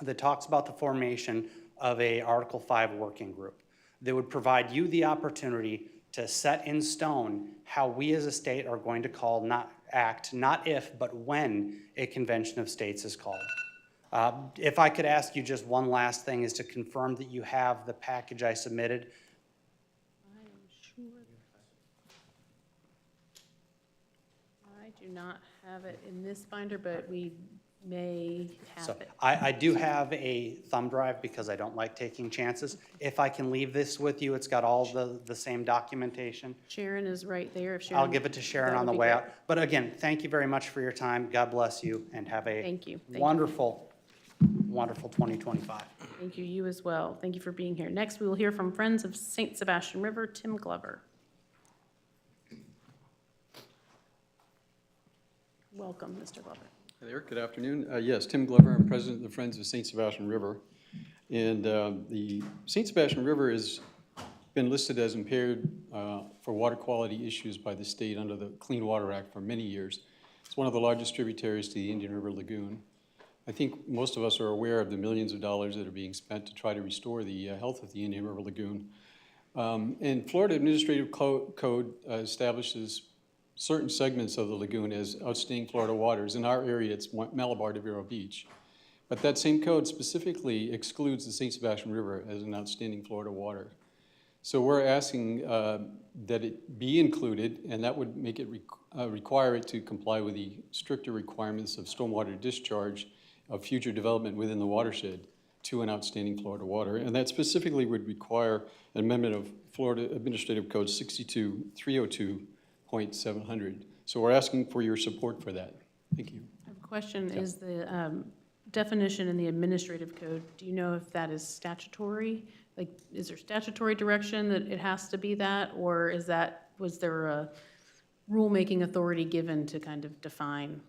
Speaker 10: that talks about the formation of a Article 5 working group that would provide you the opportunity to set in stone how we as a state are going to act, not if, but when a convention of states is called. If I could ask you just one last thing, is to confirm that you have the package I submitted.
Speaker 1: I am sure. I do not have it in this binder, but we may have it.
Speaker 10: I do have a thumb drive because I don't like taking chances. If I can leave this with you, it's got all the same documentation.
Speaker 1: Sharon is right there. If Sharon,
Speaker 10: I'll give it to Sharon
Speaker 1: that
Speaker 10: on
Speaker 1: would
Speaker 10: the
Speaker 1: be
Speaker 10: way
Speaker 1: great.
Speaker 10: out. But again, thank you very much for your time. God bless you, and have a
Speaker 1: Thank you. Thank you.
Speaker 10: wonderful 2025.
Speaker 1: Thank you, you as well. Thank you for being here. Next, we will hear from Friends of St. Sebastian River, Tim Glover. Welcome, Mr. Glover.
Speaker 11: Hi there, good afternoon. Yes, Tim Glover, I'm president of the Friends of St. Sebastian River. And the St. Sebastian River has been listed as impaired for water quality issues by the state under the Clean Water Act for many years. It's one of the largest tributaries to the Indian River Lagoon. I think most of us are aware of the millions of dollars that are being spent to try to restore the health of the Indian River Lagoon. And Florida Administrative Code establishes certain segments of the lagoon as outstanding Florida waters. In our area, it's Malabar to Vero Beach. But that same code specifically excludes the St. Sebastian River as an outstanding Florida water. So we're asking that it be included, and that would make it require it to comply with the stricter requirements of stormwater discharge of future development within the watershed to an outstanding Florida water. And that specifically would require an amendment of Florida Administrative Code 62302.700. So we're asking for your support for that. Thank you.
Speaker 1: I have a question. Is the definition in the administrative code, do you know if that is statutory? Like, is there statutory direction that it has to be that, or was there a rulemaking authority given to kind of define?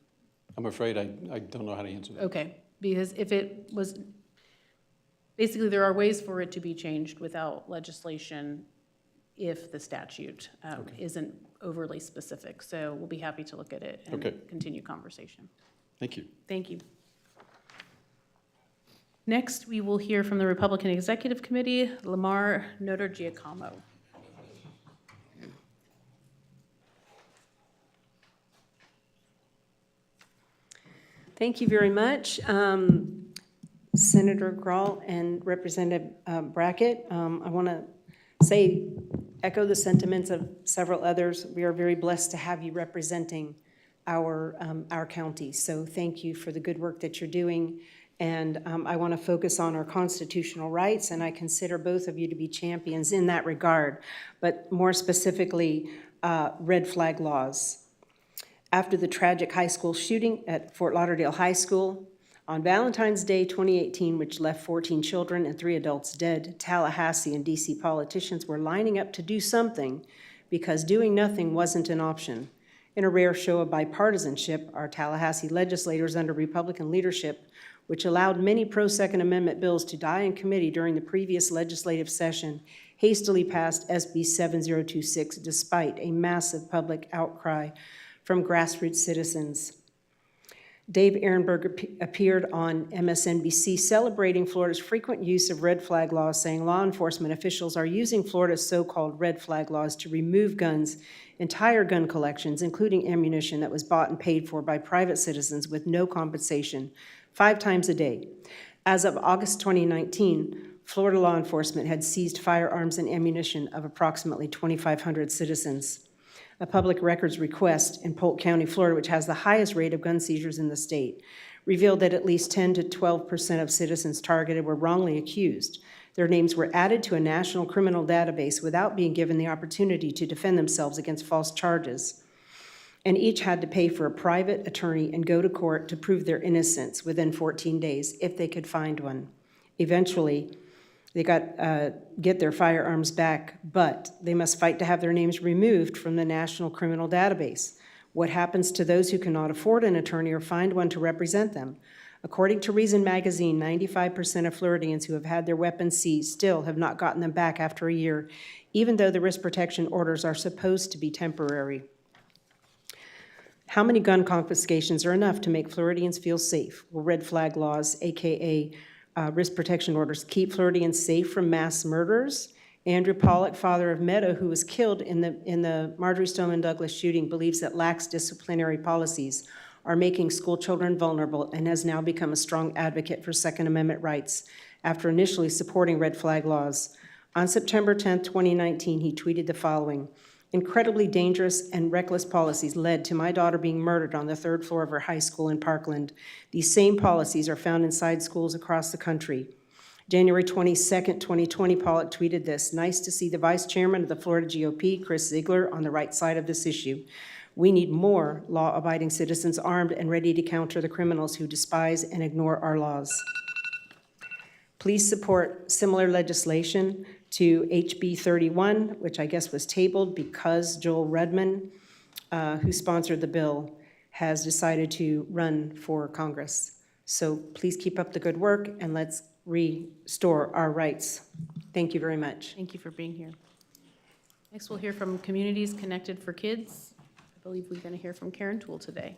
Speaker 11: I'm afraid I don't know how to answer that.
Speaker 1: Okay, because if it was, basically there are ways for it to be changed without legislation if the statute isn't overly specific. So we'll be happy to look at it and continue conversation.
Speaker 11: Thank you.
Speaker 1: Thank you. Next, we will hear from the Republican Executive Committee, Lamar Notar-Giacomo.
Speaker 12: Thank you very much. Senator Grall and Representative Brackett, I want to echo the sentiments of several others. We are very blessed to have you representing our county. So thank you for the good work that you're doing. And I want to focus on our constitutional rights, and I consider both of you to be champions in that regard, but more specifically, red flag laws. After the tragic high school shooting at Fort Lauderdale High School, on Valentine's Day 2018, which left 14 children and 3 adults dead, Tallahassee and DC politicians were lining up to do something because doing nothing wasn't an option. In a rare show of bipartisanship, our Tallahassee legislators under Republican leadership, which allowed many pro-Second Amendment bills to die in committee during the previous legislative session, hastily passed SB 7026 despite a massive public outcry from grassroots citizens. Dave Ehrenberg appeared on MSNBC celebrating Florida's frequent use of red flag laws, saying law enforcement officials are using Florida's so-called red flag laws to remove guns, entire gun collections, including ammunition that was bought and paid for by private citizens with no compensation, 5 times a day. As of August 2019, Florida law enforcement had seized firearms and ammunition of approximately 2,500 citizens. A public records request in Polk County, Florida, which has the highest rate of gun seizures in the state, revealed that at least 10 to 12% of citizens targeted were wrongly accused. Their names were added to a national criminal database without being given the opportunity to defend themselves against false charges. And each had to pay for a private attorney and go to court to prove their innocence within 14 days if they could find one. Eventually, they get their firearms back, but they must fight to have their names removed from the National Criminal Database. What happens to those who cannot afford an attorney or find one to represent them? According to Reason Magazine, 95% of Floridians who have had their weapons seized still have not gotten them back after a year, even though the risk protection orders are supposed to be temporary. How many gun confiscations are enough to make Floridians feel safe? Will red flag laws, AKA risk protection orders, keep Floridians safe from mass murders? Andrew Pollock, father of Meadow, who was killed in the Marjorie Stoneman Douglas shooting, believes that lax disciplinary policies are making school children vulnerable and has now become a strong advocate for Second Amendment rights after initially supporting red flag laws. On September 10, 2019, he tweeted the following: "Incredibly dangerous and reckless policies led to my daughter being murdered on the 3rd floor of her high school in Parkland. These same policies are found inside schools across the country." January 22nd, 2020, Pollock tweeted this: "Nice to see the vice chairman of the Florida GOP, Chris Ziegler, on the right side of this issue. We need more law-abiding citizens armed and ready to counter the criminals who despise and ignore our laws." Please support similar legislation to HB 31, which I guess was tabled because Joel Redman, who sponsored the bill, has decided to run for Congress. So please keep up the good work and let's restore our rights. Thank you very much.
Speaker 1: Thank you for being here. Next, we'll hear from Communities Connected for Kids. I believe we're going to hear from Karen Toole today.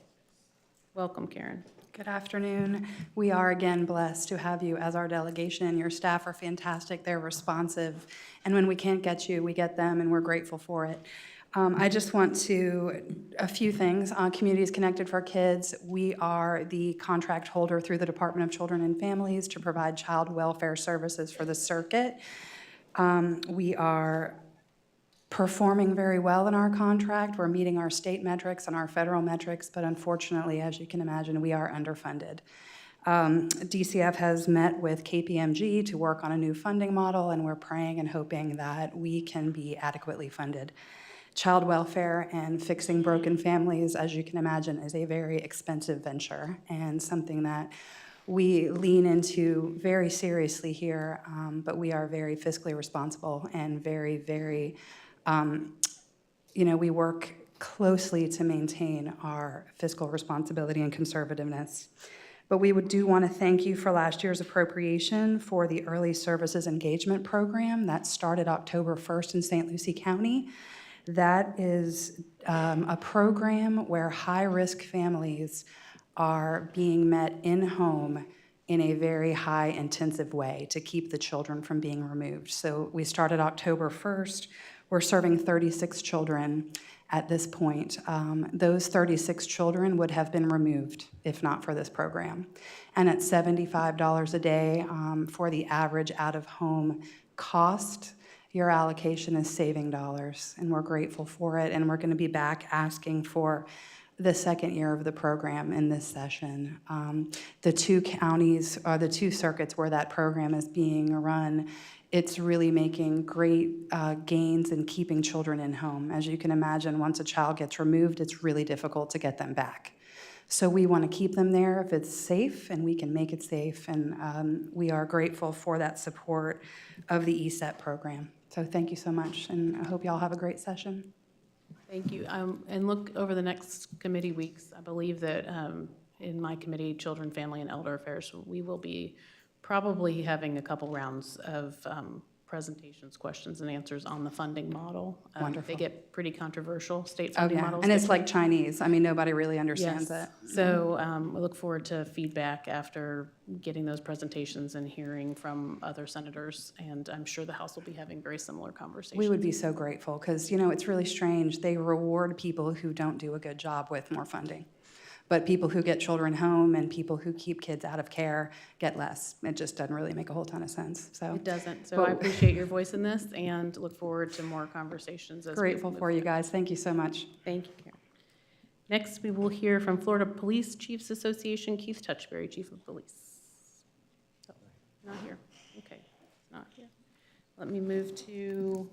Speaker 1: Welcome, Karen.
Speaker 4: Good afternoon. We are again blessed to have you as our delegation. Your staff are fantastic. They're responsive. And when we can't get you, we get them, and we're grateful for it. I just want to, a few things. Communities Connected for Kids, we are the contract holder through the Department of Children and Families to provide child welfare services for the circuit. We are performing very well in our contract. We're meeting our state metrics and our federal metrics, but unfortunately, as you can imagine, we are underfunded. DCF has met with KPMG to work on a new funding model, and we're praying and hoping that we can be adequately funded. Child welfare and fixing broken families, as you can imagine, is a very expensive venture and something that we lean into very seriously here, but we are very fiscally responsible and very, very, we work closely to maintain our fiscal responsibility and conservativeness. But we do want to thank you for last year's appropriation for the Early Services Engagement Program that started October 1st in St. Lucie County. That is a program where high-risk families are being met in-home in a very high-intensive way to keep the children from being removed. So we started October 1st. We're serving 36 children at this point. Those 36 children would have been removed if not for this program. And at $75 a day for the average out-of-home cost, your allocation is saving dollars, and we're grateful for it, and we're going to be back asking for the second year of the program in this session. The two counties, or the two circuits where that program is being run, it's really making great gains in keeping children in home. As you can imagine, once a child gets removed, it's really difficult to get them back. So we want to keep them there if it's safe, and we can make it safe, and we are grateful for that support of the ESET program. So thank you so much, and I hope you all have a great session.
Speaker 1: Thank you. And look over the next committee weeks. I believe that in my committee, Children, Family, and Elder Affairs, we will be probably having a couple rounds of presentations, questions, and answers on the funding model.
Speaker 4: Wonderful.
Speaker 1: They get pretty controversial, state
Speaker 4: Oh,
Speaker 1: funding
Speaker 4: yeah,
Speaker 1: models.
Speaker 4: and it's
Speaker 1: get
Speaker 4: like Chinese. I mean, nobody really understands
Speaker 1: Yes.
Speaker 4: it.
Speaker 1: So we look forward to feedback after getting those presentations and hearing from other senators, and I'm sure the House will be having very similar conversations.
Speaker 4: We would be so grateful, because, it's really strange. They reward people who don't do a good job with more funding. But people who get children home and people who keep kids out of care get less. It just doesn't really make a whole ton of sense. So
Speaker 1: It doesn't. So I appreciate your voice in this and look forward to more conversations. As we
Speaker 4: Grateful
Speaker 1: move
Speaker 4: for you guys. Thank you so much.
Speaker 1: Thank you, Karen. Next, we will hear from Florida Police Chiefs Association, Keith Touchberry, Chief of Police. Oh, not here. Okay, not here. Let me move to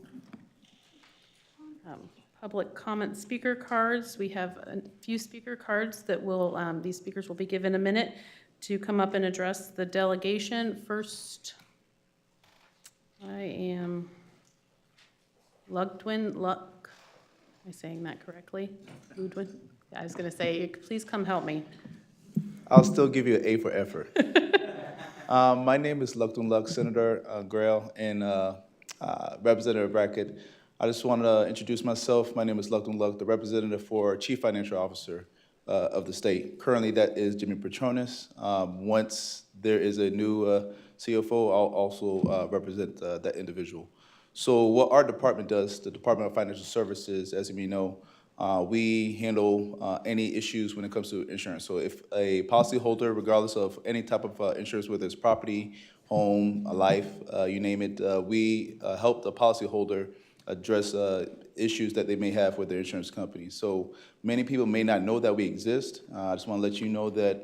Speaker 1: public comment speaker cards. We have a few speaker cards that will, these speakers will be given a minute to come up and address the delegation. First, I am Ludwin. Am I saying that correctly? Ludwin? I was going to say, please come help me.
Speaker 13: I'll still give you an A for effort. My name is Luckton Luck, Senator Grall, and Representative Brackett. I just want to introduce myself. My name is Luckton Luck, the representative for Chief Financial Officer of the state. Currently, that is Jimmy Petronis. Once there is a new CFO, I'll also represent that individual. So what our department does, the Department of Financial Services, as you may know, we handle any issues when it comes to insurance. So if a policyholder, regardless of any type of insurance, whether it's property, home, life, you name it, we help the policyholder address issues that they may have with their insurance company. So many people may not know that we exist. I just want to let you know that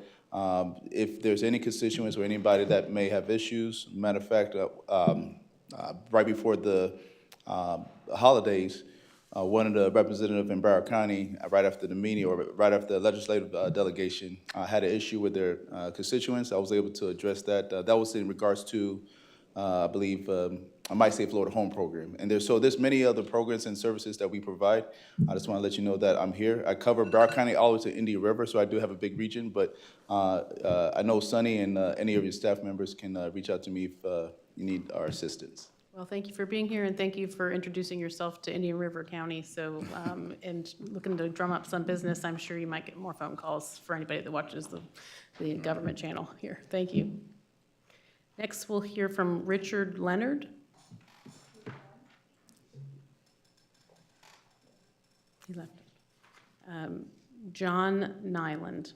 Speaker 13: if there's any constituents or anybody that may have issues, matter of fact, right before the holidays, one of the representatives in Broward County, right after the meeting or right after the legislative delegation, had an issue with their constituents. I was able to address that. That was in regards to, I believe, I might say Florida Home Program. And there's many other programs and services that we provide. I just want to let you know that I'm here. I cover Broward County all the way to Indian River, so I do have a big region. But I know Sonny and any of your staff members can reach out to me if you need our assistance.
Speaker 1: Well, thank you for being here, and thank you for introducing yourself to Indian River County. So, and looking to drum up some business, I'm sure you might get more phone calls for anybody that watches the government channel here. Thank you. Next, we'll hear from Richard Leonard. He left. John Nyland.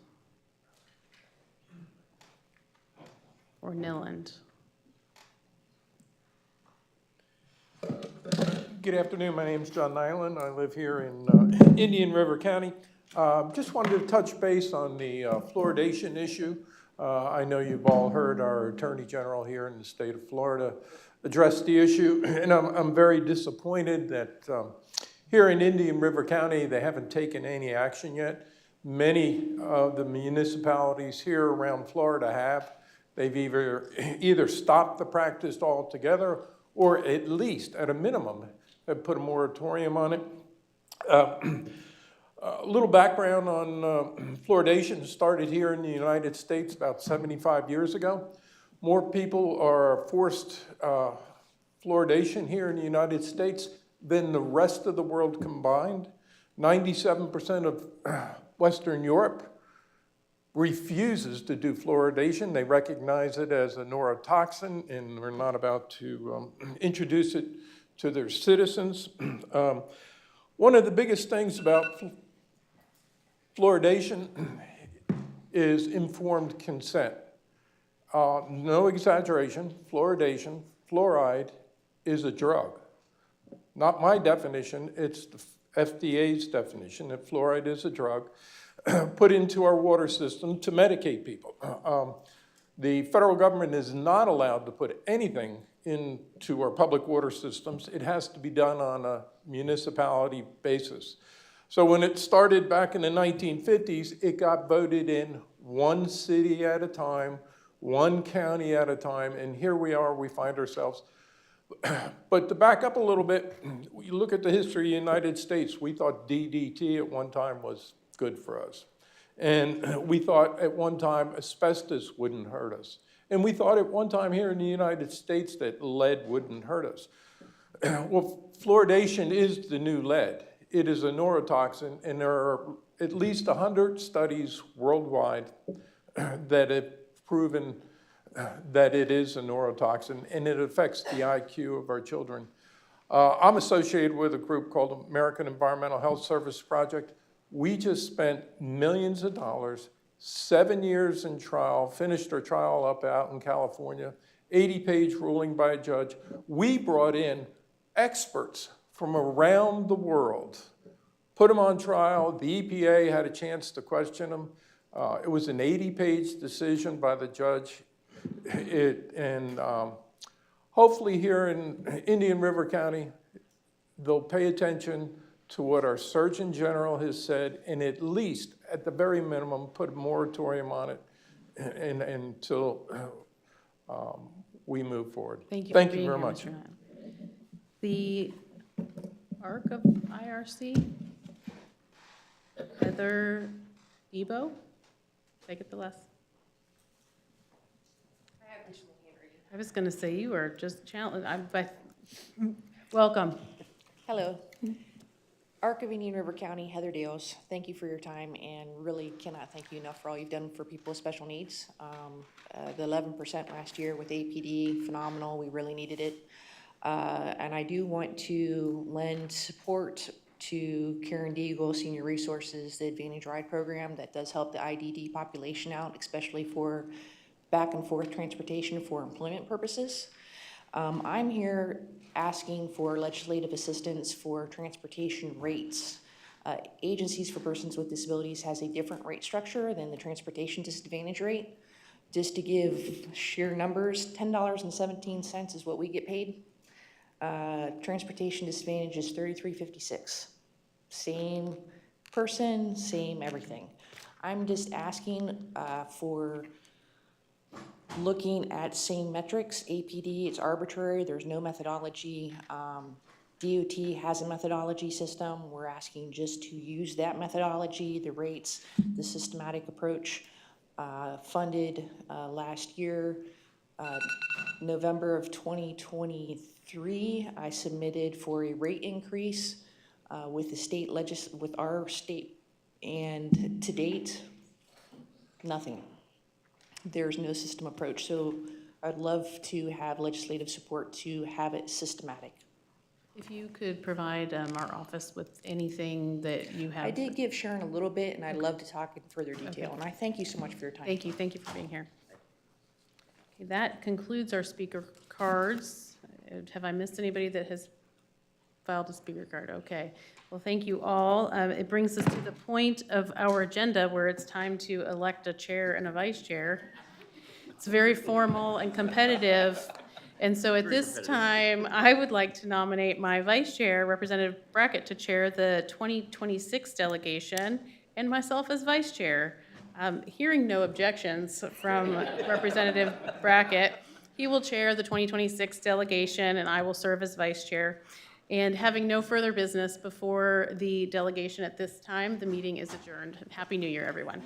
Speaker 1: Or Niland.
Speaker 14: Good afternoon. My name is John Nyland. I live here in Indian River County. Just wanted to touch base on the fluoridation issue. I know you've all heard our Attorney General here in the state of Florida address the issue, and I'm very disappointed that here in Indian River County, they haven't taken any action yet. Many of the municipalities here around Florida have. They've either stopped the practice altogether or at least, at a minimum, have put a moratorium on it. A little background on fluoridation. Started here in the United States about 75 years ago. More people are forced fluoridation here in the United States than the rest of the world combined. 97% of Western Europe refuses to do fluoridation. They recognize it as a neurotoxin, and we're not about to introduce it to their citizens. One of the biggest things about fluoridation is informed consent. No exaggeration, fluoridation, fluoride is a drug. Not my definition, it's the FDA's definition that fluoride is a drug put into our water system to medicate people. The federal government is not allowed to put anything into our public water systems. It has to be done on a municipality basis. So when it started back in the 1950s, it got voted in one city at a time, one county at a time, and here we are, we find ourselves. But to back up a little bit, you look at the history of the United States, we thought DDT at one time was good for us. And we thought at one time asbestos wouldn't hurt us. And we thought at one time here in the United States that lead wouldn't hurt us. Well, fluoridation is the new lead. It is a neurotoxin, and there are at least 100 studies worldwide that have proven that it is a neurotoxin, and it affects the IQ of our children. I'm associated with a group called American Environmental Health Service Project. We just spent millions of dollars, 7 years in trial, finished our trial up out in California, 80-page ruling by a judge. We brought in experts from around the world, put them on trial. The EPA had a chance to question them. It was an 80-page decision by the judge. Hopefully here in Indian River County, they'll pay attention to what our Surgeon General has said, and at least, at the very minimum, put a moratorium on it until we move forward.
Speaker 1: Thank you.
Speaker 14: Thank you very much.
Speaker 1: The ARC of IRC, Heather Ebo, did I get the last? I was going to say, you are just challenged. Welcome.
Speaker 15: Hello. ARC of Indian River County, Heather Dales, thank you for your time and really cannot thank you enough for all you've done for people with special needs. The 11% last year with APD, phenomenal, we really needed it. And I do want to lend support to Karen Deagle, Senior Resources, the Advantage Ride Program that does help the IDD population out, especially for back and forth transportation for employment purposes. I'm here asking for legislative assistance for transportation rates. Agencies for Persons with Disabilities has a different rate structure than the transportation disadvantage rate. Just to give sheer numbers, $10.17 is what we get paid. Transportation disadvantage is $33.56. Same person, same everything. I'm just asking for looking at same metrics. APD, it's arbitrary, there's no methodology. DOT has a methodology system. We're asking just to use that methodology, the rates, the systematic approach. Funded last year, November of 2023, I submitted for a rate increase with the with our state, and to date, nothing. There's no system approach, so I'd love to have legislative support to have it systematic.
Speaker 1: If you could provide our office with anything that you have.
Speaker 15: I did give Sharon a little bit, and I'd love to talk in further detail, and I thank you so much for your time.
Speaker 1: Thank you for being here. Okay, that concludes our speaker cards. Have I missed anybody that has filed a speaker card? Okay, well, thank you all. It brings us to the point of our agenda where it's time to elect a chair and a vice chair. It's very formal and competitive. And so at this time, I would like to nominate my vice chair, Representative Brackett, to chair the 2026 delegation, and myself as vice chair. Hearing no objections from Representative Brackett, he will chair the 2026 delegation, and I will serve as vice chair. And having no further business before the delegation at this time, the meeting is adjourned. Happy New Year, everyone.